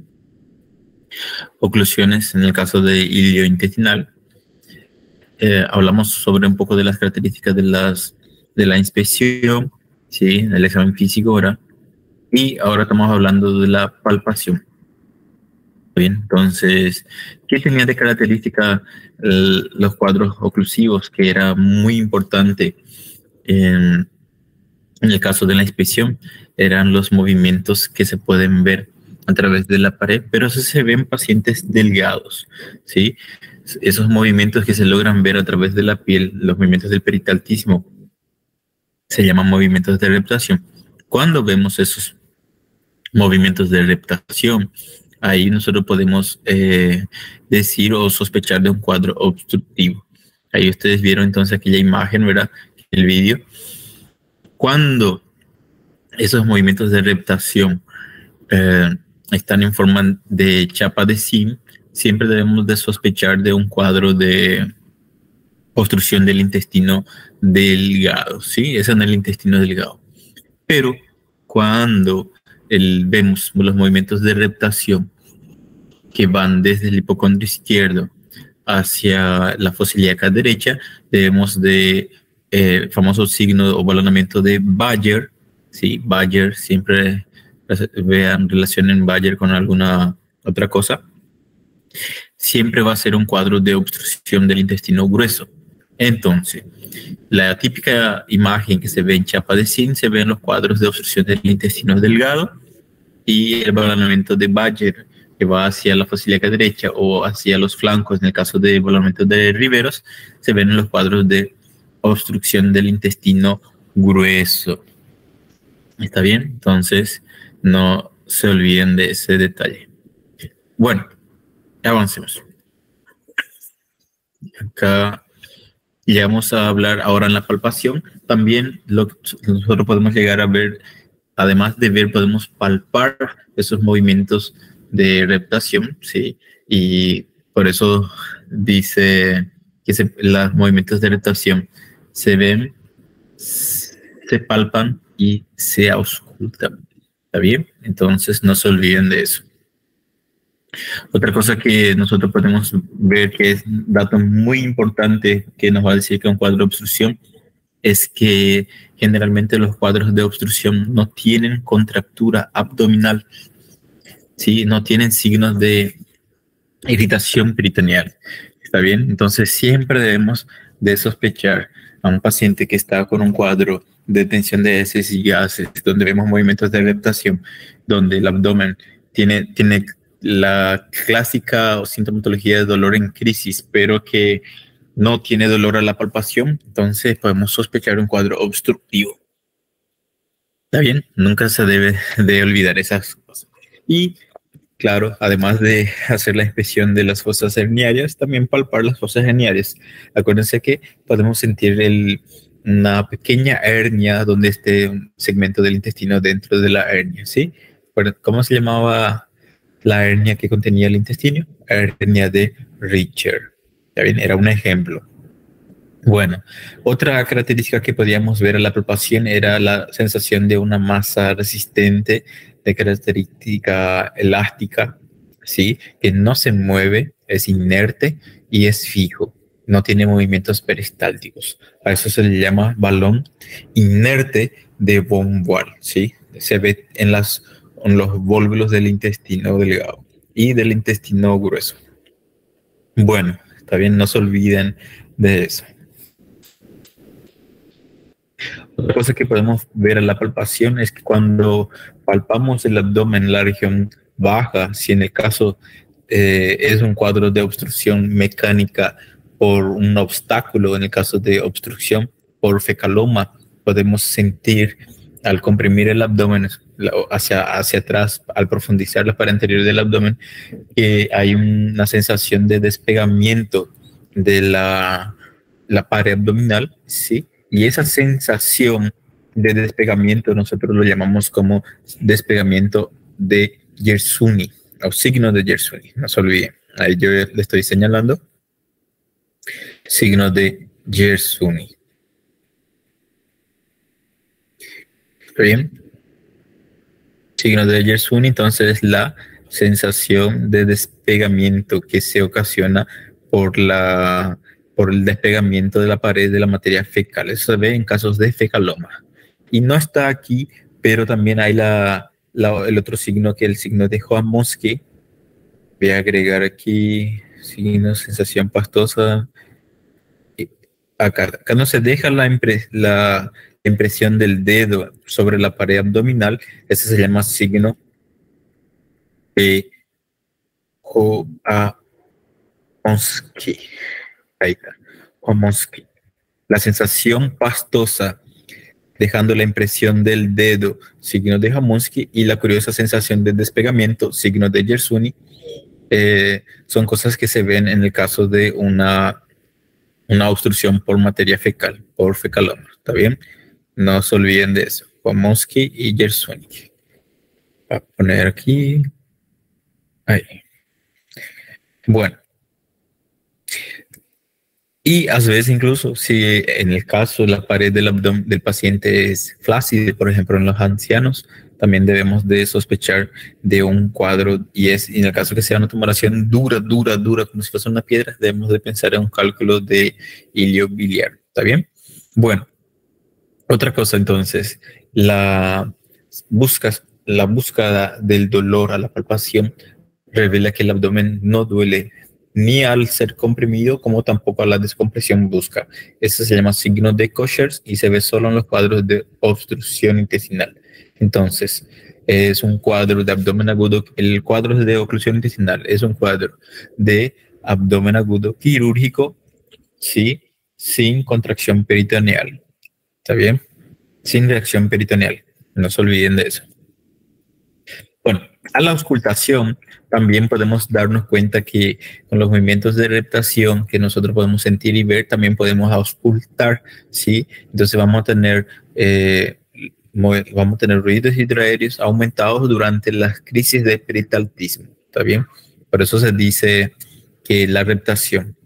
Speaker 1: oclusiones en el caso de hilio intestinal, hablamos sobre un poco de las características de la inspección, ¿sí? El examen físico ahora, y ahora estamos hablando de la palpación. Bien, entonces, ¿qué tenía de característica los cuadros oclusivos? Que era muy importante en el caso de la inspección, eran los movimientos que se pueden ver a través de la pared, pero eso se ven en pacientes delgados, ¿sí? Esos movimientos que se logran ver a través de la piel, los movimientos del peritaltísimo, se llaman movimientos de reptación. Cuando vemos esos movimientos de reptación, ahí nosotros podemos decir o sospechar de un cuadro obstructivo. Ahí ustedes vieron entonces aquella imagen, ¿verdad? El vídeo. Cuando esos movimientos de reptación están en forma de chapa de zinc, siempre debemos de sospechar de un cuadro de obstrucción del intestino delgado, ¿sí? Es en el intestino delgado. Pero cuando vemos los movimientos de reptación que van desde el hipocondrio izquierdo hacia la fosa ilíaca derecha, debemos de famoso signo o balonamiento de Bayer, ¿sí? Bayer, siempre vean, relacionen Bayer con alguna otra cosa. Siempre va a ser un cuadro de obstrucción del intestino grueso. Entonces, la típica imagen que se ve en chapa de zinc se ve en los cuadros de obstrucción del intestino delgado, y el balonamiento de Bayer, que va hacia la fosa ilíaca derecha o hacia los flancos, en el caso de balonamiento de Riveros, se ven en los cuadros de obstrucción del intestino grueso. ¿Está bien? Entonces, no se olviden de ese detalle. Bueno, avancemos. Acá Y llegamos a hablar ahora en la palpación. También lo que nosotros podemos llegar a ver, además de ver, podemos palpar esos movimientos de reptación, ¿sí? Y por eso dice que los movimientos de reptación se ven, se palpan y se auscultan. ¿Está bien? Entonces no se olviden de eso. Otra cosa que nosotros podemos ver que es un dato muy importante que nos va a decir que un cuadro de obstrucción es que generalmente los cuadros de obstrucción no tienen contractura abdominal, ¿sí? No tienen signos de irritación peritoneal. ¿Está bien? Entonces siempre debemos de sospechar a un paciente que está con un cuadro de tensión de heces y gases, donde vemos movimientos de reptación, donde el abdomen tiene la clásica o sintomatología de dolor en crisis, pero que no tiene dolor a la palpación, entonces podemos sospechar un cuadro obstructivo. ¿Está bien? Nunca se debe de olvidar esas cosas. Y claro, además de hacer la inspección de las fosas herniarias, también palpar las fosas herniarias. Acuérdense que podemos sentir una pequeña hernia donde esté un segmento del intestino dentro de la hernia, ¿sí? ¿Cómo se llamaba la hernia que contenía el intestino? Hernia de Richter. ¿Está bien? Era un ejemplo. Bueno, otra característica que podíamos ver a la palpación era la sensación de una masa resistente de característica elástica, ¿sí? Que no se mueve, es inerte y es fijo, no tiene movimientos peristálticos. A eso se le llama balón inerte de von Wall, ¿sí? Se ve en los volúmenes del intestino delgado y del intestino grueso. Bueno, está bien, no se olviden de eso. Otra cosa que podemos ver en la palpación es que cuando palpamos el abdomen en la región baja, si en el caso es un cuadro de obstrucción mecánica por un obstáculo, en el caso de obstrucción por fecaloma, podemos sentir al comprimir el abdomen hacia atrás, al profundizar la pared anterior del abdomen, que hay una sensación de despegamiento de la pared abdominal, ¿sí? Y esa sensación de despegamiento nosotros lo llamamos como despegamiento de Yersuni o signo de Yersuni, no se olviden. Ahí yo le estoy señalando signo de Yersuni. ¿Está bien? Signo de Yersuni, entonces la sensación de despegamiento que se ocasiona por el despegamiento de la pared de la materia fecal. Eso se ve en casos de fecaloma. Y no está aquí, pero también hay el otro signo, que es el signo de Johansky. Voy a agregar aquí signo, sensación pastosa. Acá no se deja la impresión del dedo sobre la pared abdominal. Ese se llama signo de Johansky. Ahí está, Johansky. La sensación pastosa, dejando la impresión del dedo, signo de Johansky, y la curiosa sensación de despegamiento, signo de Yersuni, son cosas que se ven en el caso de una obstrucción por materia fecal, por fecaloma. ¿Está bien? No se olviden de eso. Johansky y Yersuni. Voy a poner aquí. Ahí. Bueno. Y a veces incluso si en el caso la pared del abdomen del paciente es flácida, por ejemplo en los ancianos, también debemos de sospechar de un cuadro, y en el caso que sea una tumoración dura, como si fuese una piedra, debemos de pensar en un cálculo de hilio biliar. ¿Está bien? Bueno, otra cosa entonces, la búsqueda del dolor a la palpación revela que el abdomen no duele ni al ser comprimido como tampoco a la descompresión brusca. Eso se llama signo de Koshers y se ve solo en los cuadros de obstrucción intestinal. Entonces, es un cuadro de abdomen agudo. El cuadro de oclusión intestinal es un cuadro de abdomen agudo quirúrgico, ¿sí? Sin contracción peritoneal. ¿Está bien? Sin reacción peritoneal. No se olviden de eso. Bueno, A la auscultación también podemos darnos cuenta que con los movimientos de reptación que nosotros podemos sentir y ver, también podemos auscultar, ¿sí? Entonces vamos a tener ruidos hidroaéreos aumentados durante las crisis de peristaltismo, ¿está bien? Por eso se dice que la reptación,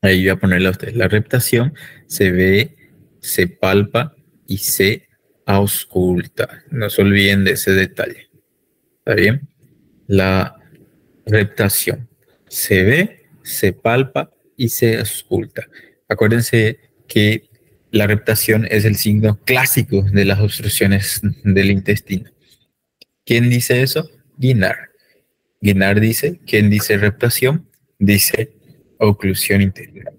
Speaker 1: ahí voy a ponerle a ustedes, la reptación se ve, se palpa y se ausculta. No se olviden de ese detalle, ¿está bien? La reptación se ve, se palpa y se ausculta. Acuérdense que la reptación es el signo clásico de las obstrucciones del intestino. ¿Quién dice eso? Guinard. Guinard dice, ¿quién dice reptación? Dice oclusión intestinal.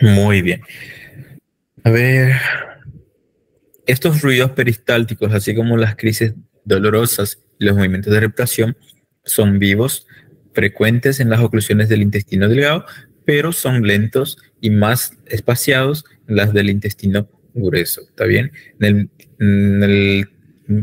Speaker 1: Muy bien. A ver, estos ruidos peristálticos, así como las crisis dolorosas y los movimientos de reptación, son vivos, frecuentes en las oclusiones del intestino delgado, pero son lentos y más espaciados en las del intestino grueso. ¿Está bien?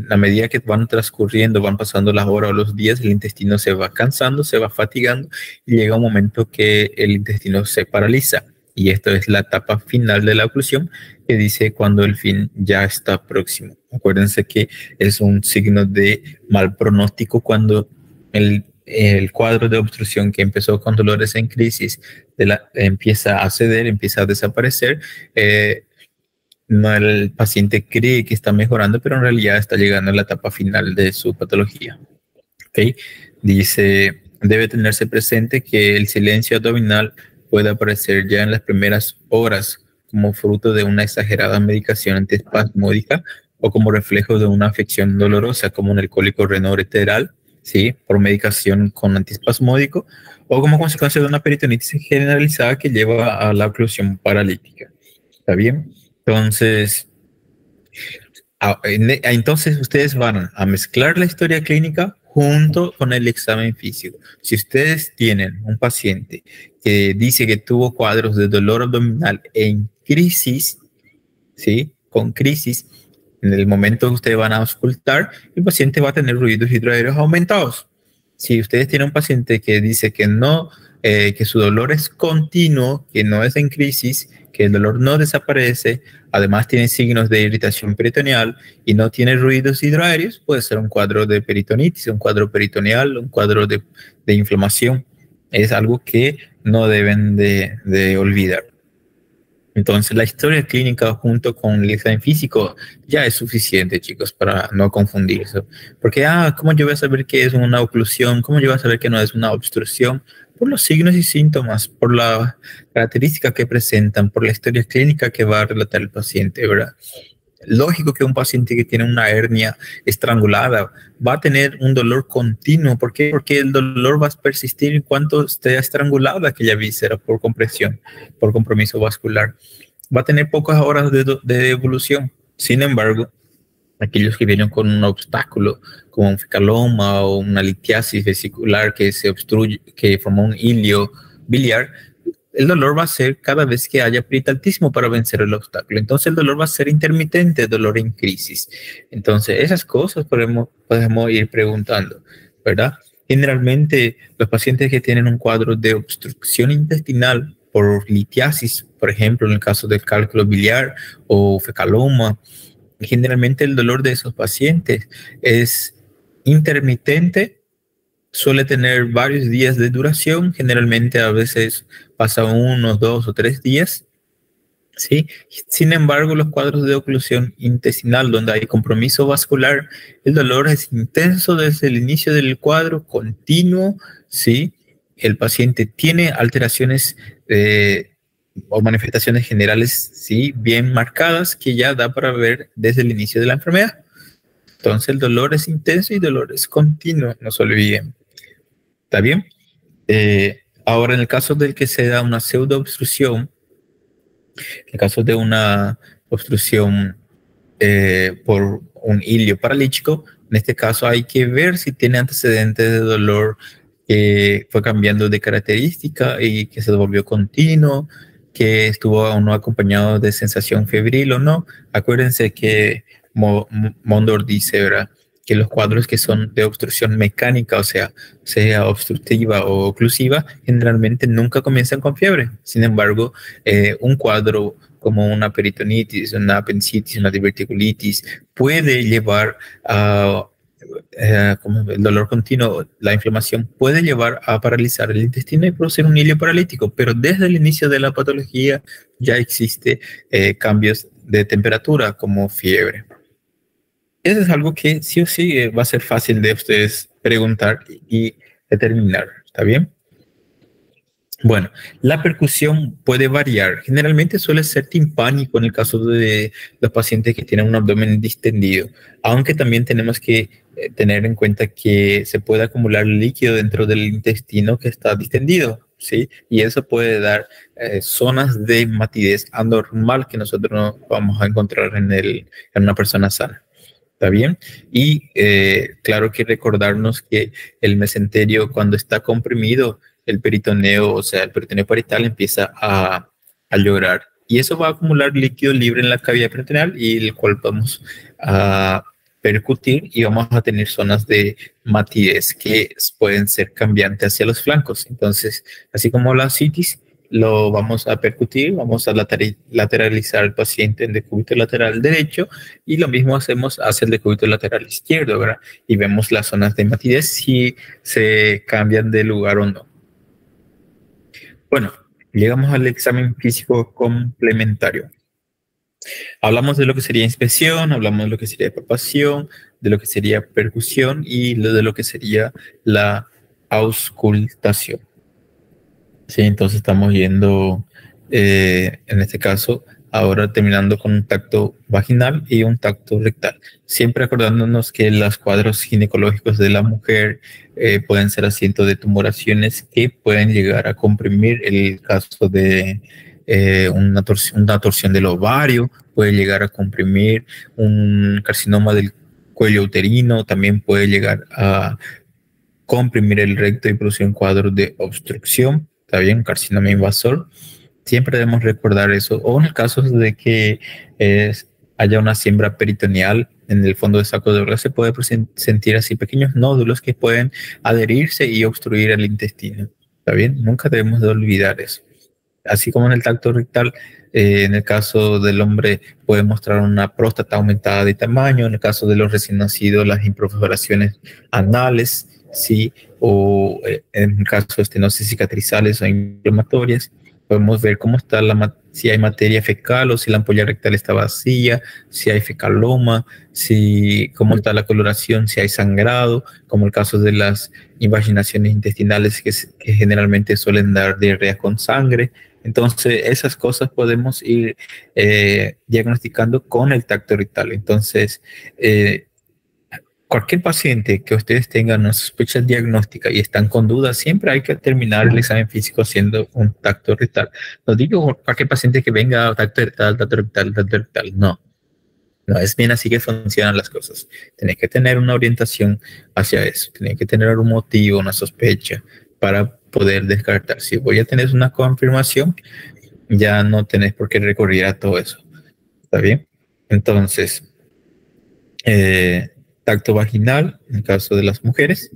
Speaker 1: A medida que van transcurriendo, van pasando las horas o los días, el intestino se va cansando, se va fatigando y llega un momento que el intestino se paraliza. Y esto es la etapa final de la oclusión, que dice cuando el fin ya está próximo. Acuérdense que es un signo de mal pronóstico cuando el cuadro de obstrucción que empezó con dolores en crisis empieza a ceder, empieza a desaparecer. El paciente cree que está mejorando, pero en realidad está llegando a la etapa final de su patología. ¿Okay? Dice, debe tenerse presente que el silencio abdominal puede aparecer ya en las primeras horas como fruto de una exagerada medicación antiespasmódica o como reflejo de una afección dolorosa como en el cólico renal-ureteral, ¿sí? Por medicación con antiespasmódico o como consecuencia de una peritonitis generalizada que lleva a la oclusión paralítica. ¿Está bien? Entonces ustedes van a mezclar la historia clínica junto con el examen físico. Si ustedes tienen un paciente que dice que tuvo cuadros de dolor abdominal en crisis, ¿sí? Con crisis, en el momento que ustedes van a auscultar, el paciente va a tener ruidos hidroaéreos aumentados. Si ustedes tienen un paciente que dice que no, que su dolor es continuo, que no es en crisis, que el dolor no desaparece, además tiene signos de irritación peritoneal y no tiene ruidos hidroaéreos, puede ser un cuadro de peritonitis, un cuadro peritoneal, un cuadro de inflamación. Es algo que no deben de olvidar. Entonces, la historia clínica junto con el examen físico ya es suficiente, chicos, para no confundirse. Porque, ¿cómo yo voy a saber que es una oclusión? ¿Cómo yo voy a saber que no es una obstrucción? Por los signos y síntomas, por la característica que presentan, por la historia clínica que va a relatar el paciente, ¿verdad? Lógico que un paciente que tiene una hernia estrangulada va a tener un dolor continuo. ¿Por qué? Porque el dolor va a persistir en cuanto esté estrangulada aquella víscera por compresión, por compromiso vascular. Va a tener pocas horas de evolución. Sin embargo, aquellos que vienen con un obstáculo, como un fecaloma o una litiasis vesicular que se obstruye, que forma un hilio biliar, el dolor va a ser cada vez que haya peristaltismo para vencer el obstáculo. Entonces el dolor va a ser intermitente, dolor en crisis. Entonces esas cosas podemos ir preguntando, ¿verdad? Generalmente los pacientes que tienen un cuadro de obstrucción intestinal por litiasis, por ejemplo, en el caso del cálculo biliar o fecaloma, generalmente el dolor de esos pacientes es intermitente, suele tener varios días de duración, generalmente a veces pasa 1, 2 o 3 días, ¿sí? Sin embargo, los cuadros de oclusión intestinal donde hay compromiso vascular, el dolor es intenso desde el inicio del cuadro, continuo, ¿sí? El paciente tiene alteraciones o manifestaciones generales, ¿sí? Bien marcadas que ya da para ver desde el inicio de la enfermedad. Entonces el dolor es intenso y el dolor es continuo, no se olviden. ¿Está bien? Ahora, en el caso del que se da una pseudoobstrucción, en el caso de una obstrucción por un hilio paralítico, en este caso hay que ver si tiene antecedentes de dolor que fue cambiando de característica y que se volvió continuo, que estuvo o no acompañado de sensación febril o no. Acuérdense que Mondor dice, ¿verdad? que los cuadros que son de obstrucción mecánica, o sea obstructiva o oclusiva, generalmente nunca comienzan con fiebre. Sin embargo, un cuadro como una peritonitis, una apendicitis, una diverticulitis, puede llevar a como el dolor continuo, la inflamación puede llevar a paralizar el intestino y producir un hilio paralítico, pero desde el inicio de la patología ya existe cambios de temperatura como fiebre. Eso es algo que sí o sí va a ser fácil de ustedes preguntar y determinar, ¿está bien? Bueno, la percusión puede variar. Generalmente suele ser timpánico en el caso de los pacientes que tienen un abdomen distendido, aunque también tenemos que tener en cuenta que se puede acumular líquido dentro del intestino que está distendido, ¿sí? Y eso puede dar zonas de matidez anormal que nosotros no vamos a encontrar en una persona sana. ¿Está bien? Y claro que recordarnos que el mesenterio, cuando está comprimido, el peritoneo, o sea, el peritoneo parietal empieza a llorar. Y eso va a acumular líquido libre en la cavidad peritoneal y el cual vamos a percutir y vamos a tener zonas de matidez que pueden ser cambiantes hacia los flancos. Entonces, así como la citis, lo vamos a percutir, vamos a lateralizar al paciente en decúbito lateral derecho y lo mismo hacemos hacia el decúbito lateral izquierdo, ¿verdad? Y vemos las zonas de matidez si se cambian de lugar o no. Bueno, llegamos al examen físico complementario. Hablamos de lo que sería inspección, hablamos de lo que sería palpación, de lo que sería percusión y de lo que sería la auscultación. Sí, entonces estamos yendo, en este caso, ahora terminando con un tacto vaginal y un tacto rectal. Siempre acordándonos que los cuadros ginecológicos de la mujer pueden ser asiento de tumoraciones que pueden llegar a comprimir el caso de una torsión del ovario, puede llegar a comprimir un carcinoma del cuello uterino, también puede llegar a comprimir el recto y producir un cuadro de obstrucción. Está bien, carcinoma invasor. Siempre debemos recordar eso. O en el caso de que haya una siembra peritoneal en el fondo del saco de Urrea, se puede sentir así pequeños nódulos que pueden adherirse y obstruir el intestino. ¿Está bien? Nunca debemos de olvidar eso. Así como en el tacto rectal, en el caso del hombre puede mostrar una próstata aumentada de tamaño, en el caso de los recién nacidos, las imperforaciones anales, sí, o en el caso de estenosis cicatrizales o inflamatorias, podemos ver cómo está si hay materia fecal o si la ampolla rectal está vacía, si hay fecaloma, cómo está la coloración, si hay sangrado, como el caso de las invaginaciones intestinales que generalmente suelen dar diarrea con sangre. Entonces, esas cosas podemos ir diagnosticando con el tacto rectal. Entonces, cualquier paciente que ustedes tengan una sospecha diagnóstica y están con dudas, siempre hay que terminar el examen físico haciendo un tacto rectal. No digo cualquier paciente que venga tacto rectal, no. No es bien así que funcionan las cosas. Tenés que tener una orientación hacia eso. Tenés que tener un motivo, una sospecha para poder descartar. Si voy a tener una confirmación, ya no tenés por qué recurrir a todo eso. ¿Está bien? Entonces, tacto vaginal, en el caso de las mujeres,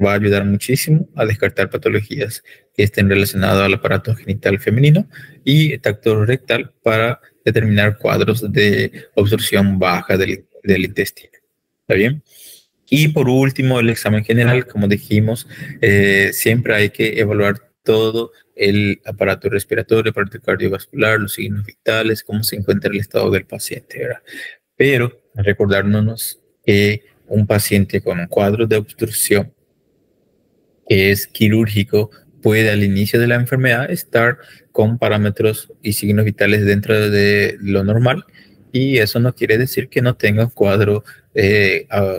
Speaker 1: va a ayudar muchísimo a descartar patologías que estén relacionadas al aparato genital femenino, y tacto rectal para determinar cuadros de obstrucción baja del intestino. ¿Está bien? Y por último, el examen general, como dijimos, siempre hay que evaluar todo el aparato respiratorio, el aparato cardiovascular, los signos vitales, cómo se encuentra el estado del paciente, ¿verdad? Pero recordándonos que un paciente con un cuadro de obstrucción que es quirúrgico puede al inicio de la enfermedad estar con parámetros y signos vitales dentro de lo normal, y eso no quiere decir que no tenga un cuadro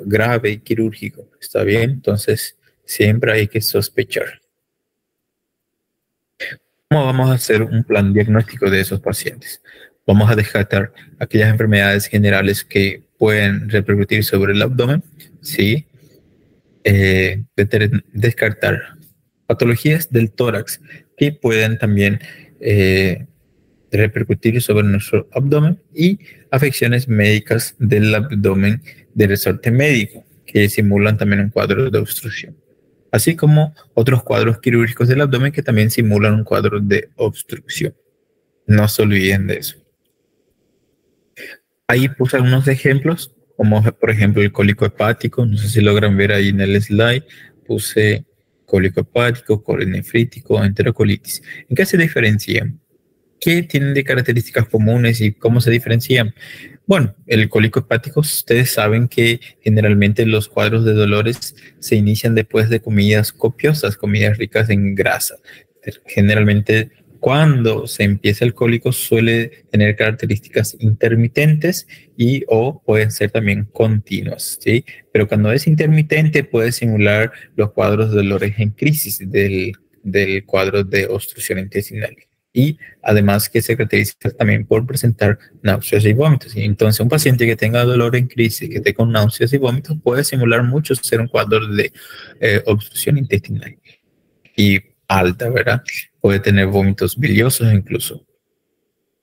Speaker 1: grave y quirúrgico. ¿Está bien? Entonces siempre hay que sospechar. ¿Cómo vamos a hacer un plan diagnóstico de esos pacientes? Vamos a descartar aquellas enfermedades generales que pueden repercutir sobre el abdomen, ¿sí? Descartar patologías del tórax que pueden también repercutir sobre nuestro abdomen, y afecciones médicas del abdomen de resorte médico. que simulan también un cuadro de obstrucción, así como otros cuadros quirúrgicos del abdomen que también simulan un cuadro de obstrucción. No se olviden de eso. Ahí puse algunos ejemplos, como por ejemplo el cólico hepático. No sé si logran ver ahí en el slide. Puse cólico hepático, colinefrítico, enterocolitis. ¿En qué se diferencian? ¿Qué tienen de características comunes y cómo se diferencian? Bueno, el cólico hepático, ustedes saben que generalmente los cuadros de dolores se inician después de comidas copiosas, comidas ricas en grasa. Generalmente, cuando se empieza el cólico, suele tener características intermitentes y o pueden ser también continuas, ¿sí? Pero cuando es intermitente, puede simular los cuadros de dolores en crisis del cuadro de obstrucción intestinal. Y además que se caracteriza también por presentar náuseas y vómitos. Y entonces un paciente que tenga dolor en crisis, que esté con náuseas y vómitos, puede simular mucho ser un cuadro de obstrucción intestinal. Y alta, ¿verdad? Puede tener vómitos biliosos incluso.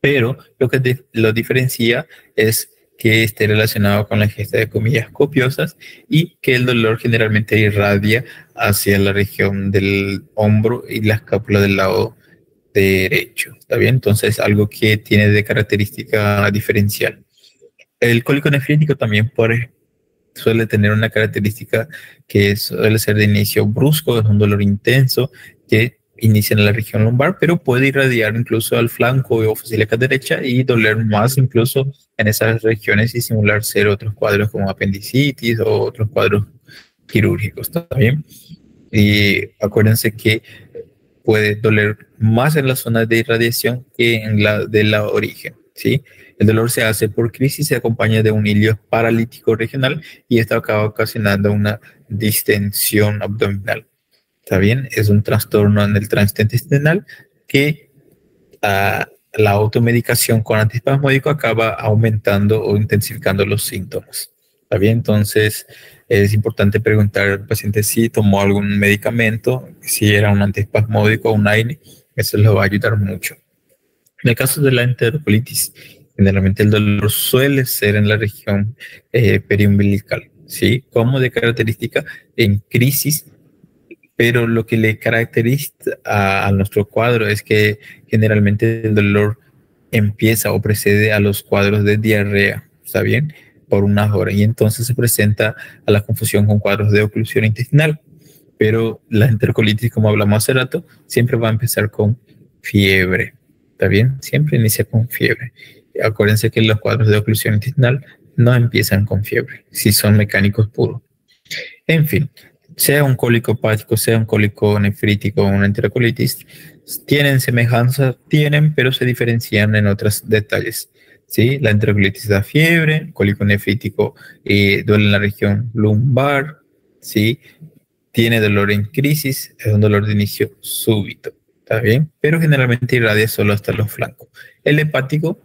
Speaker 1: Pero lo que lo diferencia es que esté relacionado con la ingesta de comidas copiosas y que el dolor generalmente irradia hacia la región del hombro y la escápula del lado derecho, ¿está bien? Entonces, algo que tiene de característica diferencial. El cólico nefrítico también suele tener una característica que suele ser de inicio brusco, es un dolor intenso que inicia en la región lumbar, pero puede irradiar incluso al flanco o ilíaca derecha y doler más incluso en esas regiones y simular ser otros cuadros como apendicitis o otros cuadros quirúrgicos, ¿está bien? Y acuérdense que puede doler más en la zona de irradiación que en la de la origen, ¿sí? El dolor se hace por crisis, se acompaña de un hilio paralítico regional y esto acaba ocasionando una distensión abdominal. ¿Está bien? Es un trastorno en el tránsito intestinal que la automedicación con antiespasmódico acaba aumentando o intensificando los síntomas. ¿Está bien? Entonces es importante preguntar al paciente si tomó algún medicamento, si era un antiespasmódico o un AINE. Eso les va a ayudar mucho. En el caso de la enterocolitis, generalmente el dolor suele ser en la región periumbilical, ¿sí? Como de característica en crisis, pero lo que le caracteriza a nuestro cuadro es que generalmente el dolor empieza o precede a los cuadros de diarrea, ¿está bien? Por unas horas, y entonces se presenta a la confusión con cuadros de oclusión intestinal. Pero la enterocolitis, como hablamos hace rato, siempre va a empezar con fiebre, ¿está bien? Siempre inicia con fiebre. Acuérdense que los cuadros de oclusión intestinal no empiezan con fiebre, si son mecánicos puros. En fin, sea un cólico hepático, sea un cólico nefrítico o una enterocolitis, tienen semejanza, pero se diferencian en otros detalles, ¿sí? La enterocolitis da fiebre, el cólico nefrítico duele en la región lumbar, ¿sí? Tiene dolor en crisis, es un dolor de inicio súbito, ¿está bien? Pero generalmente irradia solo hasta los flancos. El hepático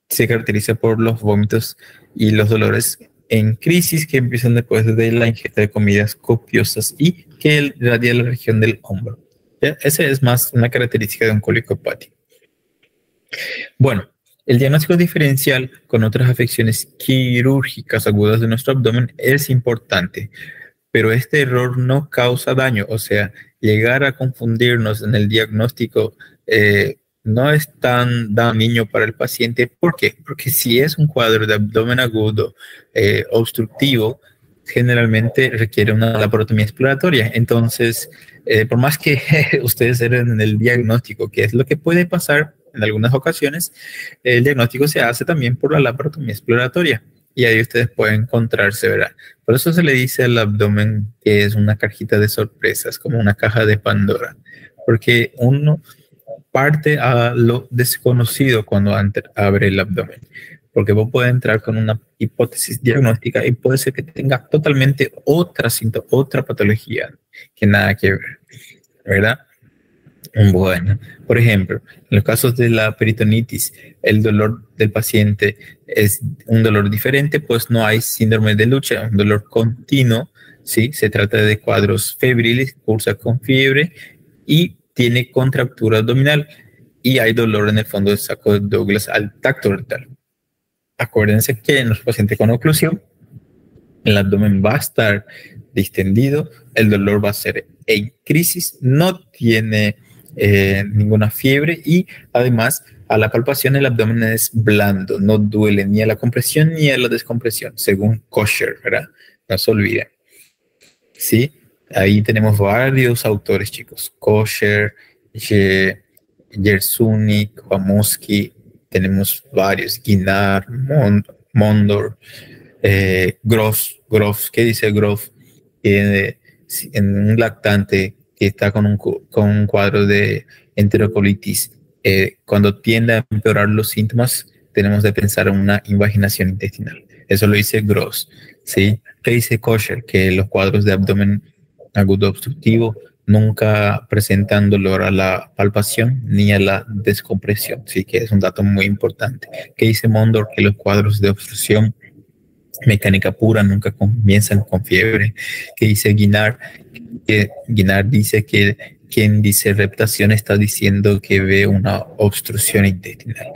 Speaker 1: se caracteriza por los vómitos y los dolores en crisis que empiezan después de la ingesta de comidas copiosas y que irradia la región del hombro. ¿Ya? Esa es más una característica de un cólico hepático. Bueno, el diagnóstico diferencial con otras afecciones quirúrgicas agudas de nuestro abdomen es importante, pero este error no causa daño, o sea, llegar a confundirnos en el diagnóstico no es tan dañino para el paciente. ¿Por qué? Porque si es un cuadro de abdomen agudo obstructivo, generalmente requiere una laparotomía exploratoria. Entonces, por más que ustedes erren en el diagnóstico, que es lo que puede pasar en algunas ocasiones, el diagnóstico se hace también por la laparotomía exploratoria. Y ahí ustedes pueden encontrarse, ¿verdad? Por eso se le dice al abdomen que es una cajita de sorpresas, como una caja de Pandora, porque uno parte a lo desconocido cuando abre el abdomen, porque vos puedes entrar con una hipótesis diagnóstica y puede ser que tenga totalmente otra patología que nada que ver, ¿verdad? Bueno, por ejemplo, en los casos de la peritonitis, el dolor del paciente es un dolor diferente, pues no hay síndrome de lucha, un dolor continuo, ¿sí? Se trata de cuadros febriles, cursa con fiebre y tiene contractura abdominal y hay dolor en el fondo del saco de Douglas al tacto rectal. Acuérdense que en los pacientes con oclusión, el abdomen va a estar distendido, el dolor va a ser en crisis, no tiene ninguna fiebre y además a la palpación el abdomen es blando, no duele ni a la compresión ni a la descompresión, según Kosher, ¿verdad? No se olviden. Sí, ahí tenemos varios autores, chicos. Kosher, Yersuni, Kwamoski, tenemos varios, Guinar, Mondor, Groff, ¿qué dice Groff? En un lactante que está con un cuadro de enterocolitis, cuando tiende a empeorar los síntomas, tenemos de pensar en una invaginación intestinal. Eso lo dice Gross, ¿sí? ¿Qué dice Kosher? Que los cuadros de abdomen agudo obstructivo nunca presentan dolor a la palpación ni a la descompresión, sí, que es un dato muy importante. ¿Qué dice Mondor? Que los cuadros de obstrucción mecánica pura nunca comienzan con fiebre. ¿Qué dice Guinar? Que Guinar dice que quien dice reptación está diciendo que ve una obstrucción intestinal.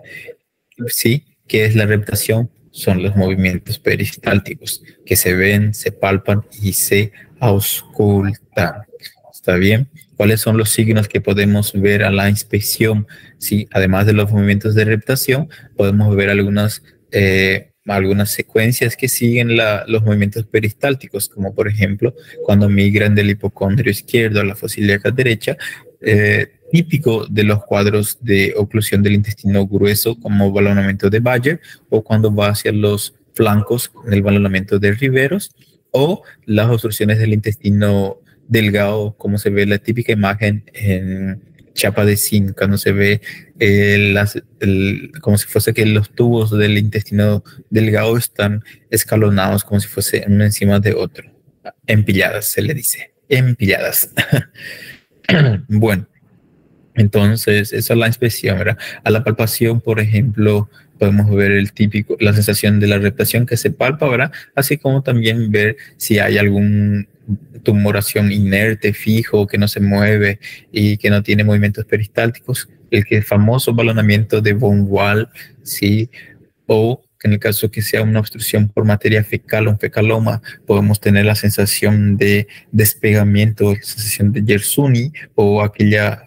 Speaker 1: Sí, ¿qué es la reptación? Son los movimientos peristálticos que se ven, se palpan y se auscultan. ¿Está bien? ¿Cuáles son los signos que podemos ver a la inspección? Sí, además de los movimientos de reptación, podemos ver algunas secuencias que siguen los movimientos peristálticos, como por ejemplo cuando migran del hipocondrio izquierdo a la fosa ilíaca derecha, típico de los cuadros de oclusión del intestino grueso como balonamiento de Bayer, o cuando va hacia los flancos en el balonamiento de Riveros, o las obstrucciones del intestino delgado, como se ve la típica imagen en chapa de zinc, cuando se ve como si fuese que los tubos del intestino delgado están escalonados como si fuese uno encima de otro. Empilladas, se le dice. Empilladas. Bueno, entonces esa es la inspección, ¿verdad? A la palpación, por ejemplo, podemos ver la sensación de la reptación que se palpa, ¿verdad? Así como también ver si hay algún tumoración inerte, fijo, que no se mueve y que no tiene movimientos peristálticos, el famoso balonamiento de von Wall, ¿sí? O en el caso que sea una obstrucción por materia fecal o un fecaloma, podemos tener la sensación de despegamiento, la sensación de Yersuni, o aquella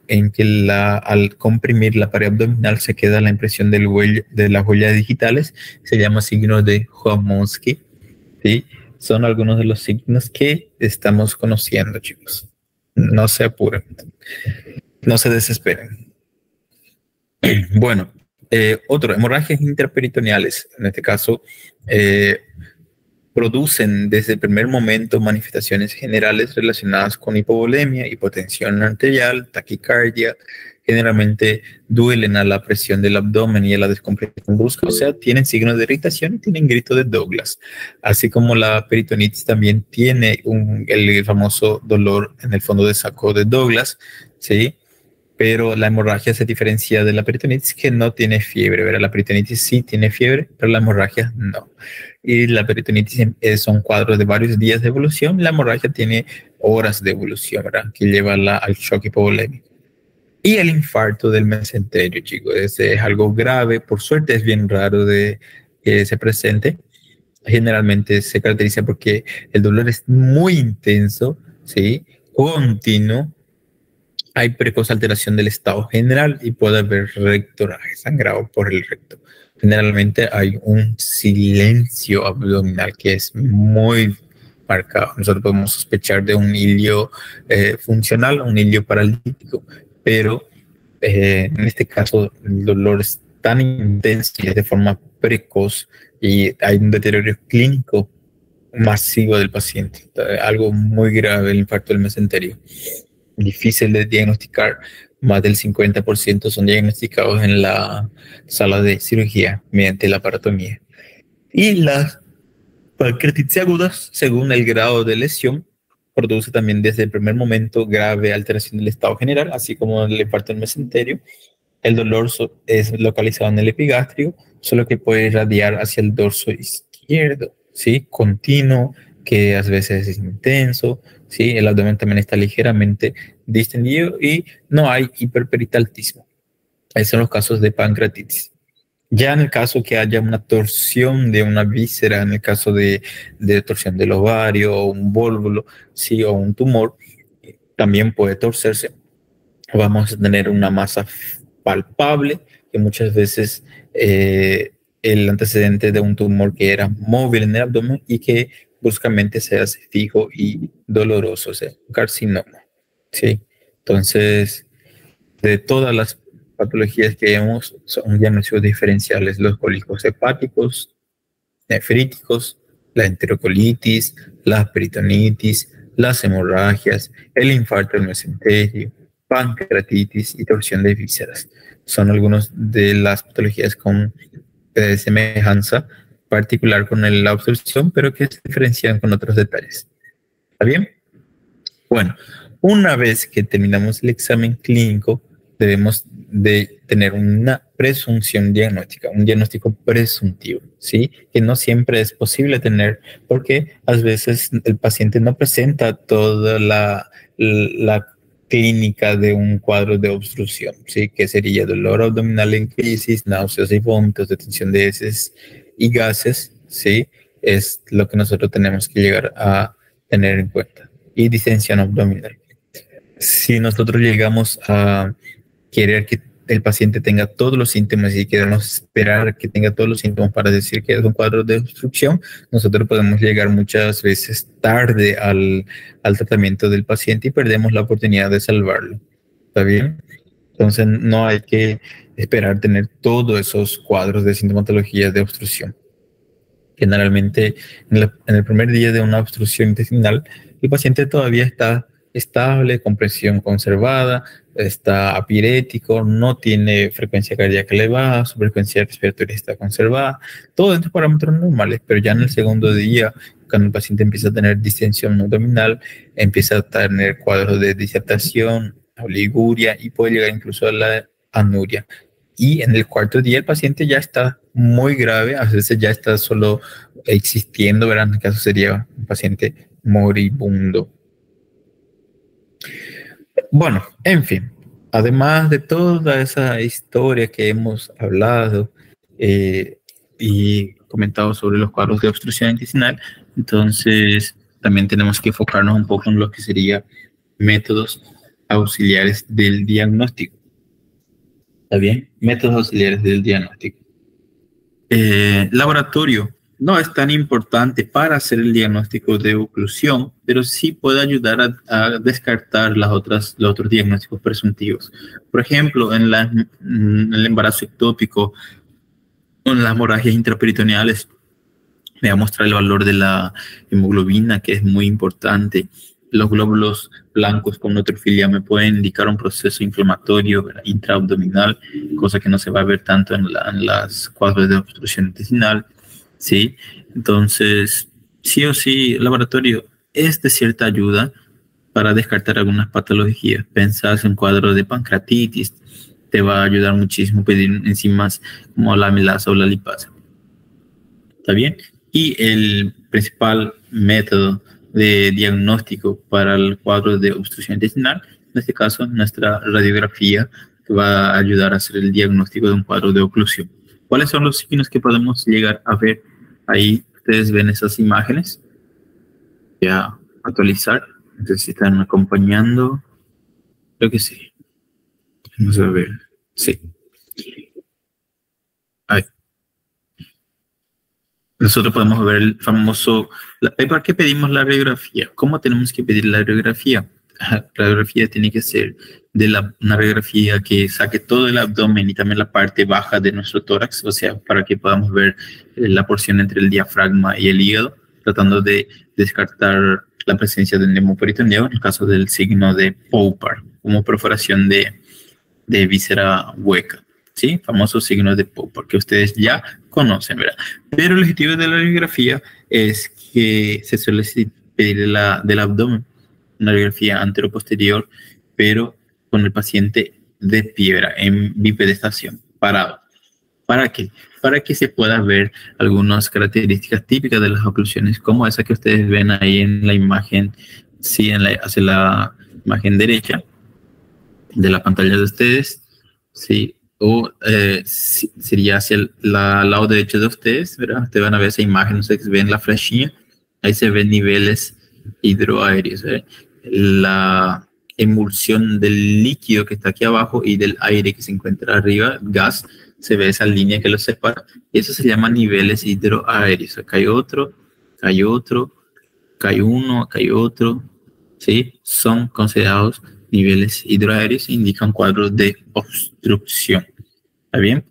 Speaker 1: en que al comprimir la pared abdominal se queda la impresión de las huellas digitales, se llama signo de Chomsky, ¿sí? Son algunos de los signos que estamos conociendo, chicos. No se apuren, no se desesperen. Bueno, hemorragias intraperitoneales, en este caso, producen desde el primer momento manifestaciones generales relacionadas con hipovolemia, hipotensión arterial, taquicardia. Generalmente duelen a la presión del abdomen y a la descompresión brusca, o sea, tienen signos de irritación y tienen grito de Douglas. Así como la peritonitis también tiene el famoso dolor en el fondo de saco de Douglas, ¿sí? Pero la hemorragia se diferencia de la peritonitis, que no tiene fiebre, ¿verdad? La peritonitis sí tiene fiebre, pero la hemorragia no. Y la peritonitis son cuadros de varios días de evolución, la hemorragia tiene horas de evolución, ¿verdad? Que lleva al shock hipovolémico. Y el infarto del mesenterio, chicos, es algo grave, por suerte es bien raro de que se presente. Generalmente se caracteriza porque el dolor es muy intenso, ¿sí? Continuo. Hay precoz alteración del estado general y puede haber rectoraje, sangrado por el recto. Generalmente hay un silencio abdominal que es muy marcado. Nosotros podemos sospechar de un hilio funcional, un hilio paralítico, pero en este caso el dolor es tan intenso y es de forma precoz y hay un deterioro clínico masivo del paciente. Algo muy grave, el infarto del mesenterio. Difícil de diagnosticar, más del 50% son diagnosticados en la sala de cirugía mediante la aparatomía. Y las pancreatitis agudas, según el grado de lesión, produce también desde el primer momento grave alteración del estado general, así como el infarto del mesenterio. El dolor es localizado en el epigastrio, solo que puede irradiar hacia el dorso izquierdo, ¿sí? Continuo, que a veces es intenso, ¿sí? El abdomen también está ligeramente distendido y no hay hiperperitaltismo. Esos son los casos de pancreatitis. Ya en el caso que haya una torsión de una víscera, en el caso de torsión del ovario o un vólvulo, sí, o un tumor, también puede torcerse. Vamos a tener una masa palpable, que muchas veces el antecedente de un tumor que era móvil en el abdomen y que bruscamente se hace fijo y doloroso, o sea, un carcinoma. ¿Sí? Entonces, de todas las patologías que vemos, son diagnósticos diferenciales: los cólicos hepáticos, nefríticos, la enterocolitis, la peritonitis, las hemorragias, el infarto del mesenterio, pancreatitis y torsión de vísceras. Son algunas de las patologías con semejanza particular con la obstrucción, pero que se diferencian con otros detalles. ¿Está bien? Bueno, una vez que terminamos el examen clínico, debemos de tener una presunción diagnóstica, un diagnóstico presuntivo, ¿sí? Que no siempre es posible tener, porque a veces el paciente no presenta toda la clínica de un cuadro de obstrucción, ¿sí? Que sería dolor abdominal en crisis, náuseas y vómitos, detención de heces y gases, ¿sí? Es lo que nosotros tenemos que llegar a tener en cuenta. Y distensión abdominal. Si nosotros llegamos a querer que el paciente tenga todos los síntomas y queremos esperar que tenga todos los síntomas para decir que es un cuadro de obstrucción, nosotros podemos llegar muchas veces tarde al tratamiento del paciente y perdemos la oportunidad de salvarlo. ¿Está bien? Entonces no hay que esperar tener todos esos cuadros de sintomatología de obstrucción. Generalmente en el primer día de una obstrucción intestinal, el paciente todavía está estable, con presión conservada, está apirético, no tiene frecuencia cardíaca elevada, su frecuencia respiratoria está conservada, todo dentro de parámetros normales, pero ya en el segundo día, cuando el paciente empieza a tener distensión abdominal, empieza a tener cuadros de dishidratación, oliguria y puede llegar incluso a la anuria. Y en el cuarto día el paciente ya está muy grave, a veces ya está solo existiendo, ¿verdad? En el caso sería un paciente moribundo. Bueno, en fin, además de toda esa historia que hemos hablado y comentado sobre los cuadros de obstrucción intestinal, entonces también tenemos que enfocarnos un poco en lo que serían métodos auxiliares del diagnóstico. ¿Está bien? Métodos auxiliares del diagnóstico. Laboratorio no es tan importante para hacer el diagnóstico de oclusión, pero sí puede ayudar a descartar los otros diagnósticos presuntivos. Por ejemplo, en el embarazo ectópico, en las hemorragias intraperitoneales, me va a mostrar el valor de la hemoglobina, que es muy importante. Los glóbulos blancos con neutrofilia me pueden indicar un proceso inflamatorio intraabdominal, cosa que no se va a ver tanto en las cuadros de obstrucción intestinal, ¿sí? Entonces, sí o sí, el laboratorio es de cierta ayuda para descartar algunas patologías. Pensás en cuadros de pancreatitis, te va a ayudar muchísimo pedir enzimas como la amilasa o la lipasa. ¿Está bien? Y el principal método de diagnóstico para el cuadro de obstrucción intestinal, en este caso nuestra radiografía, que va a ayudar a hacer el diagnóstico de un cuadro de oclusión. ¿Cuáles son los signos que podemos llegar a ver? Ahí ustedes ven esas imágenes. Voy a actualizar. Entonces, si están acompañando, creo que sí. Vamos a ver. Sí. Ahí. Nosotros podemos ver el famoso... ¿Para qué pedimos la radiografía? ¿Cómo tenemos que pedir la radiografía? La radiografía tiene que ser una radiografía que saque todo el abdomen y también la parte baja de nuestro tórax, o sea, para que podamos ver la porción entre el diafragma y el hígado, tratando de descartar la presencia del nemoperitoneo en el caso del signo de Poupart, como perforación de víscera hueca. ¿Sí? Famosos signos de Poupart que ustedes ya conocen, ¿verdad? Pero el objetivo de la radiografía es que se suele pedir del abdomen una radiografía anteroposterior, pero con el paciente de pie, en bipedestación, parado. ¿Para qué? Para que se pueda ver algunas características típicas de las oclusiones, como esa que ustedes ven ahí en la imagen, sí, hacia la imagen derecha de la pantalla de ustedes, sí. o sería hacia el lado derecho de ustedes, ¿verdad? Ustedes van a ver esa imagen, ustedes ven la flechilla, ahí se ven niveles hidroaéreos, ¿verdad? La emulsión del líquido que está aquí abajo y del aire que se encuentra arriba, gas, se ve esa línea que los separa, y eso se llama niveles hidroaéreos. Acá hay otro, acá hay otro, acá hay uno, acá hay otro, ¿sí? Son considerados niveles hidroaéreos e indican cuadros de obstrucción. ¿Está bien?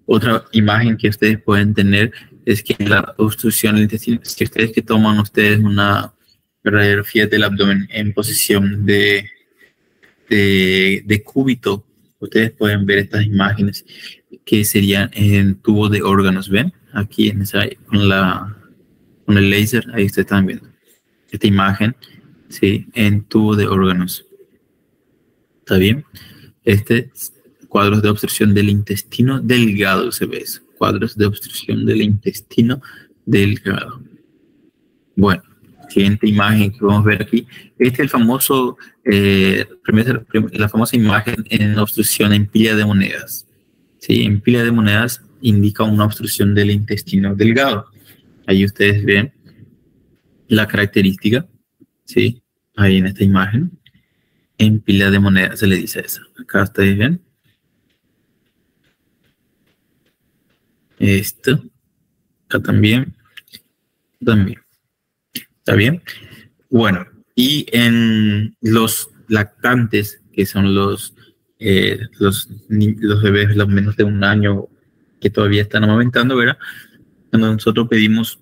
Speaker 1: Otra imagen que ustedes pueden tener es que la obstrucción del intestino, si ustedes que toman ustedes una radiografía del abdomen en posición de cúbito, ustedes pueden ver estas imágenes que serían en tubo de órganos. ¿Ven? Aquí en esa, con el láser, ahí ustedes están viendo esta imagen, ¿sí? En tubo de órganos. ¿Está bien? Cuadros de obstrucción del intestino delgado, se ve eso. Cuadros de obstrucción del intestino delgado. Bueno, siguiente imagen que vamos a ver aquí. Este es el famoso, la famosa imagen en obstrucción en pila de monedas. ¿Sí? En pila de monedas indica una obstrucción del intestino delgado. Ahí ustedes ven la característica, ¿sí? Ahí en esta imagen. En pila de monedas se le dice eso. Acá ustedes ven. Esto. Acá también. También. ¿Está bien? Bueno, y en los lactantes, que son los bebés los menos de un año que todavía están amamantando, ¿verdad? Cuando nosotros pedimos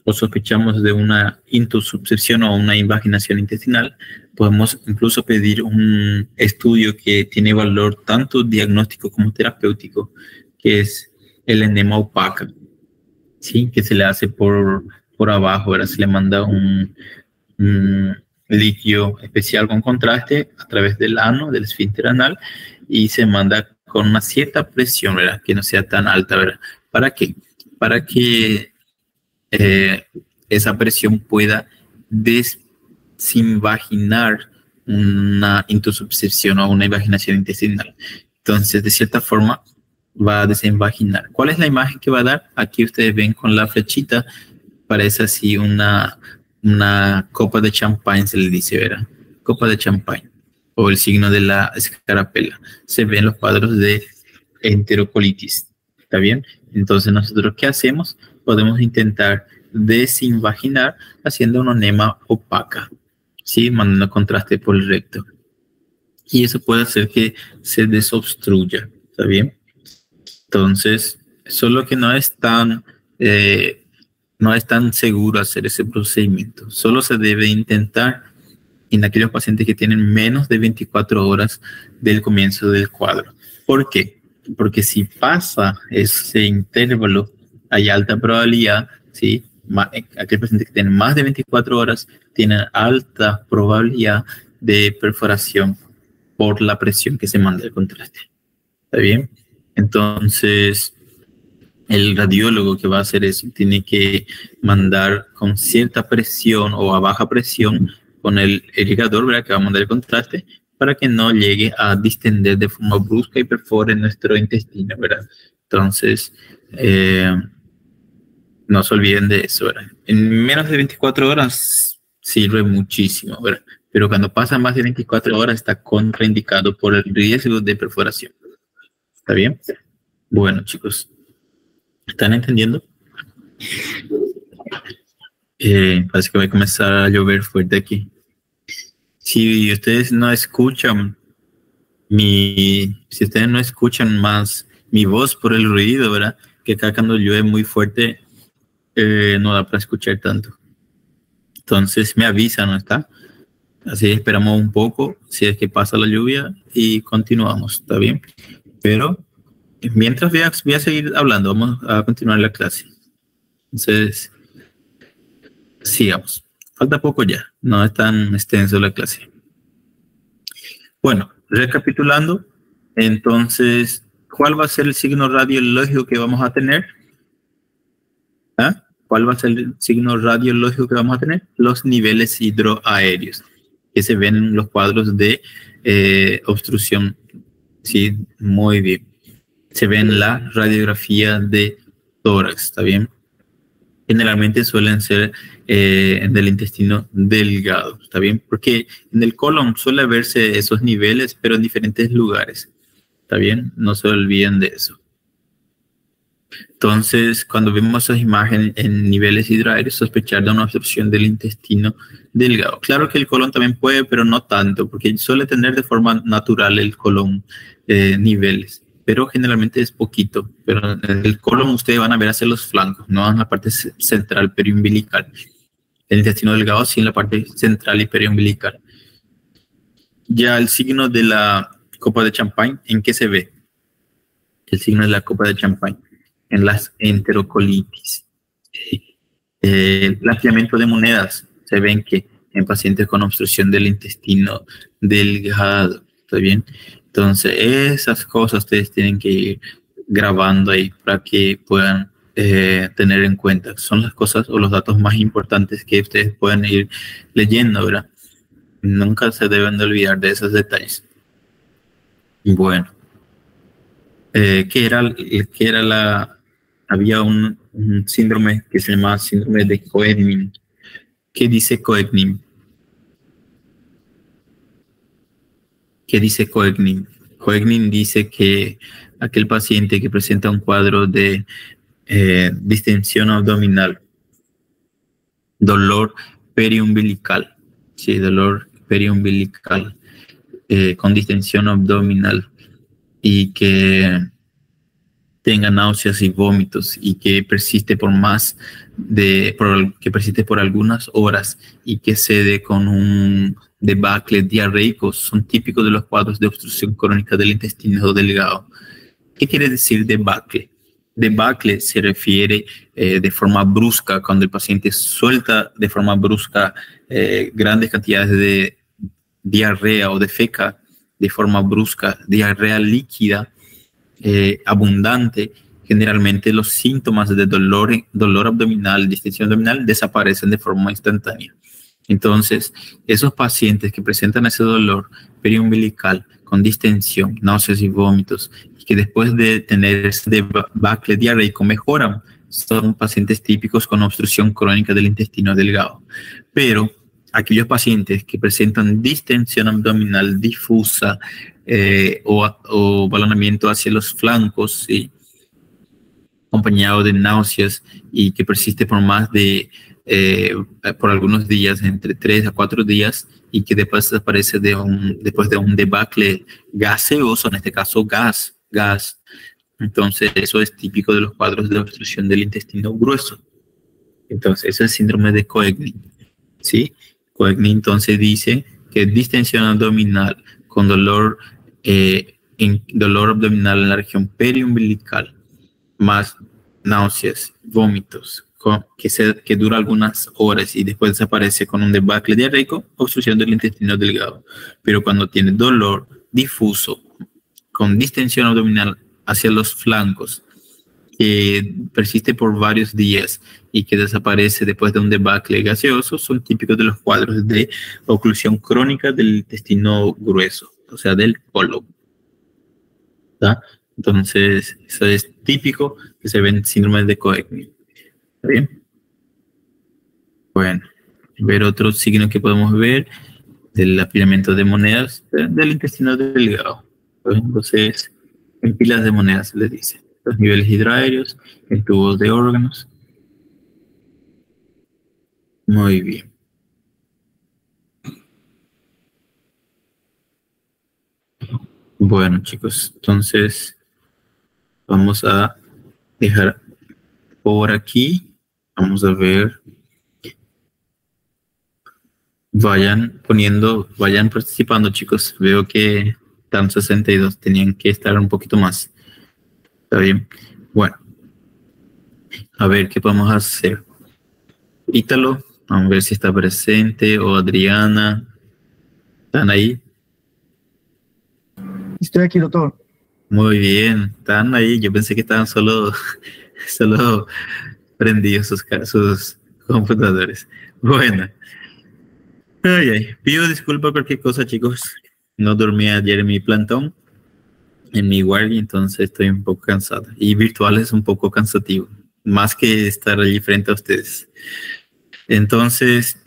Speaker 1: o sospechamos de una intussuscepción o una invaginación intestinal, podemos incluso pedir un estudio que tiene valor tanto diagnóstico como terapéutico, que es el enema opaca, ¿sí? Que se le hace por abajo, ¿verdad? Se le manda un líquido especial con contraste a través del ano, del esfínter anal, y se manda con una cierta presión, ¿verdad? Que no sea tan alta, ¿verdad? ¿Para qué? Para que esa presión pueda desinvaginar una intussuscepción o una invaginación intestinal. Entonces, de cierta forma, va a desinvaginar. ¿Cuál es la imagen que va a dar? Aquí ustedes ven con la flechita, parece así una copa de champán, se le dice, ¿verdad? Copa de champán, o el signo de la escarapela. Se ven los cuadros de enterocolitis. ¿Está bien? Entonces, nosotros, ¿qué hacemos? Podemos intentar desinvaginar haciendo una enema opaca, ¿sí? Mandando contraste por el recto. Y eso puede hacer que se desobstruya. ¿Está bien? Entonces, solo que no es tan seguro hacer ese procedimiento. Solo se debe intentar en aquellos pacientes que tienen menos de 24 horas del comienzo del cuadro. ¿Por qué? Porque si pasa ese intervalo, hay alta probabilidad, ¿sí? Aquel paciente que tiene más de 24 horas tiene alta probabilidad de perforación por la presión que se manda el contraste. ¿Está bien? Entonces, el radiólogo que va a hacer eso tiene que mandar con cierta presión o a baja presión con el irrigador, ¿verdad? Que va a mandar el contraste para que no llegue a distender de forma brusca y perfore nuestro intestino, ¿verdad? Entonces, no se olviden de eso, ¿verdad? En menos de 24 horas sirve muchísimo, ¿verdad? Pero cuando pasa más de 24 horas está contraindicado por el riesgo de perforación. ¿Está bien? Bueno, chicos, ¿están entendiendo? Parece que va a comenzar a llover fuerte aquí. Si ustedes no escuchan más mi voz por el ruido, ¿verdad? Que acá cuando llueve muy fuerte no da para escuchar tanto. Entonces me avisan, ¿no está? Así esperamos un poco, si es que pasa la lluvia, y continuamos, ¿está bien? Pero mientras voy a seguir hablando, vamos a continuar la clase. Entonces, sigamos. Falta poco ya, no es tan extenso la clase. Bueno, recapitulando, entonces, ¿cuál va a ser el signo radiológico que vamos a tener? ¿Ah? ¿Cuál va a ser el signo radiológico que vamos a tener? Los niveles hidroaéreos, que se ven en los cuadros de obstrucción Sí, muy bien. Se ve en la radiografía de tórax, ¿está bien? Generalmente suelen ser en el intestino delgado, ¿está bien? Porque en el colon suele verse esos niveles, pero en diferentes lugares, ¿está bien? No se olviden de eso. Entonces, cuando vemos esas imágenes en niveles hidroaéreos, sospechar de una obstrucción del intestino delgado. Claro que el colon también puede, pero no tanto, porque suele tener de forma natural el colon niveles, pero generalmente es poquito. Pero en el colon ustedes van a ver hacia los flancos, no en la parte central periumbilical. El intestino delgado sí en la parte central y periumbilical. Ya el signo de la copa de champán, ¿en qué se ve? El signo de la copa de champán en las enterocolitis. El ampliamiento de monedas, se ven que en pacientes con obstrucción del intestino delgado, ¿está bien? Entonces, esas cosas ustedes tienen que ir grabando ahí para que puedan tener en cuenta. Son las cosas o los datos más importantes que ustedes pueden ir leyendo, ¿verdad? Nunca se deben de olvidar de esos detalles. Bueno, ¿qué era la... Había un síndrome que se llamaba síndrome de Koegnin. ¿Qué dice Koegnin? ¿Qué dice Koegnin? Koegnin dice que aquel paciente que presenta un cuadro de distensión abdominal, dolor periumbilical, sí, dolor periumbilical con distensión abdominal y que tenga náuseas y vómitos y que persiste que persiste por algunas horas y que cede con un debacle diarreico, son típicos de los cuadros de obstrucción crónica del intestino delgado. ¿Qué quiere decir debacle? Debacle se refiere de forma brusca, cuando el paciente suelta de forma brusca grandes cantidades de diarrea o defeca de forma brusca, diarrea líquida, abundante. Generalmente los síntomas de dolor abdominal, distensión abdominal desaparecen de forma instantánea. Entonces, esos pacientes que presentan ese dolor periumbilical con distensión, náuseas y vómitos, y que después de tener ese debacle diarreico mejoran, son pacientes típicos con obstrucción crónica del intestino delgado. Pero aquellos pacientes que presentan distensión abdominal difusa o balonamiento hacia los flancos, ¿sí?, acompañado de náuseas y que persiste por por algunos días, entre 3 a 4 días, y que después desaparece después de un debacle gaseoso, en este caso gas. Entonces, eso es típico de los cuadros de obstrucción del intestino grueso. Entonces, ese es el síndrome de Koegnin, ¿sí? Koegnin entonces dice que distensión abdominal con dolor abdominal en la región periumbilical, más náuseas, vómitos, que dura algunas horas y después desaparece con un debacle diarreico, obstrucción del intestino delgado. Pero cuando tiene dolor difuso con distensión abdominal hacia los flancos, que persiste por varios días y que desaparece después de un debacle gaseoso, son típicos de los cuadros de oclusión crónica del intestino grueso, o sea, del colon. ¿Está? Entonces, eso es típico que se ven síndromes de Koegnin. ¿Está bien? Bueno, ver otro signo que podemos ver del apilamiento de monedas del intestino delgado. Entonces, en pilas de monedas se les dice. Los niveles hidroaéreos, en tubos de órganos. Muy bien. Bueno, chicos, entonces vamos a dejar por aquí. Vamos a ver. Vayan participando, chicos. Veo que están 62, tenían que estar un poquito más. Está bien. Bueno, a ver qué podemos hacer. Ítalo, vamos a ver si está presente, o Adriana. ¿Están ahí?
Speaker 3: Estoy aquí, doctor.
Speaker 1: Muy bien, están ahí. Yo pensé que estaban solo prendidos sus computadores. Bueno. Pido disculpas por cualquier cosa, chicos. No dormí ayer en mi plantón. en mi guardia, entonces estoy un poco cansado. Y virtual es un poco cansativo, más que estar allí frente a ustedes. Entonces,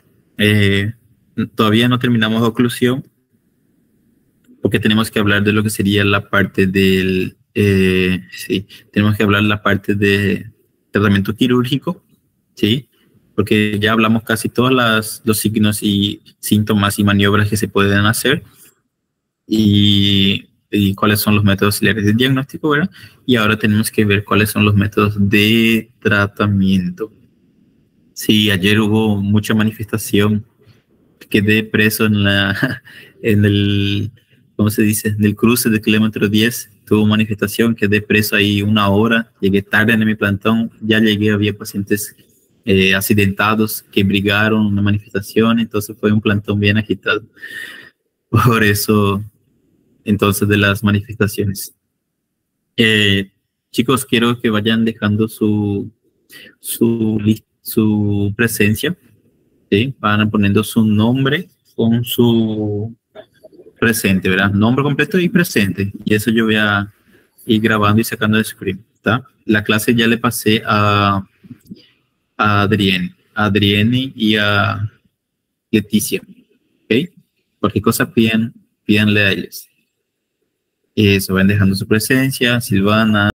Speaker 1: todavía no terminamos la oclusión, porque tenemos que hablar de lo que sería la parte del, sí, tenemos que hablar la parte de tratamiento quirúrgico, ¿sí? Porque ya hablamos casi todos los signos y síntomas y maniobras que se pueden hacer y cuáles son los métodos auxiliares de diagnóstico, ¿verdad? Y ahora tenemos que ver cuáles son los métodos de tratamiento. Sí, ayer hubo mucha manifestación, quedé preso en en el, ¿cómo se dice? En el cruce de kilómetro 10, tuvo manifestación, quedé preso ahí 1 hora, llegué tarde en mi plantón, ya llegué, había pacientes accidentados que brigaron una manifestación, entonces fue un plantón bien agitado. Por eso, entonces, de las manifestaciones. Chicos, quiero que vayan dejando su presencia, ¿sí? Van poniendo su nombre con su presente, ¿verdad? Nombre completo y presente. Y eso yo voy a ir grabando y sacando de screen, ¿está? La clase ya le pasé a Adrienne y a Leticia, ¿ok? Cualquier cosa pídanle a ellos. Eso, van dejando su presencia, Silvana.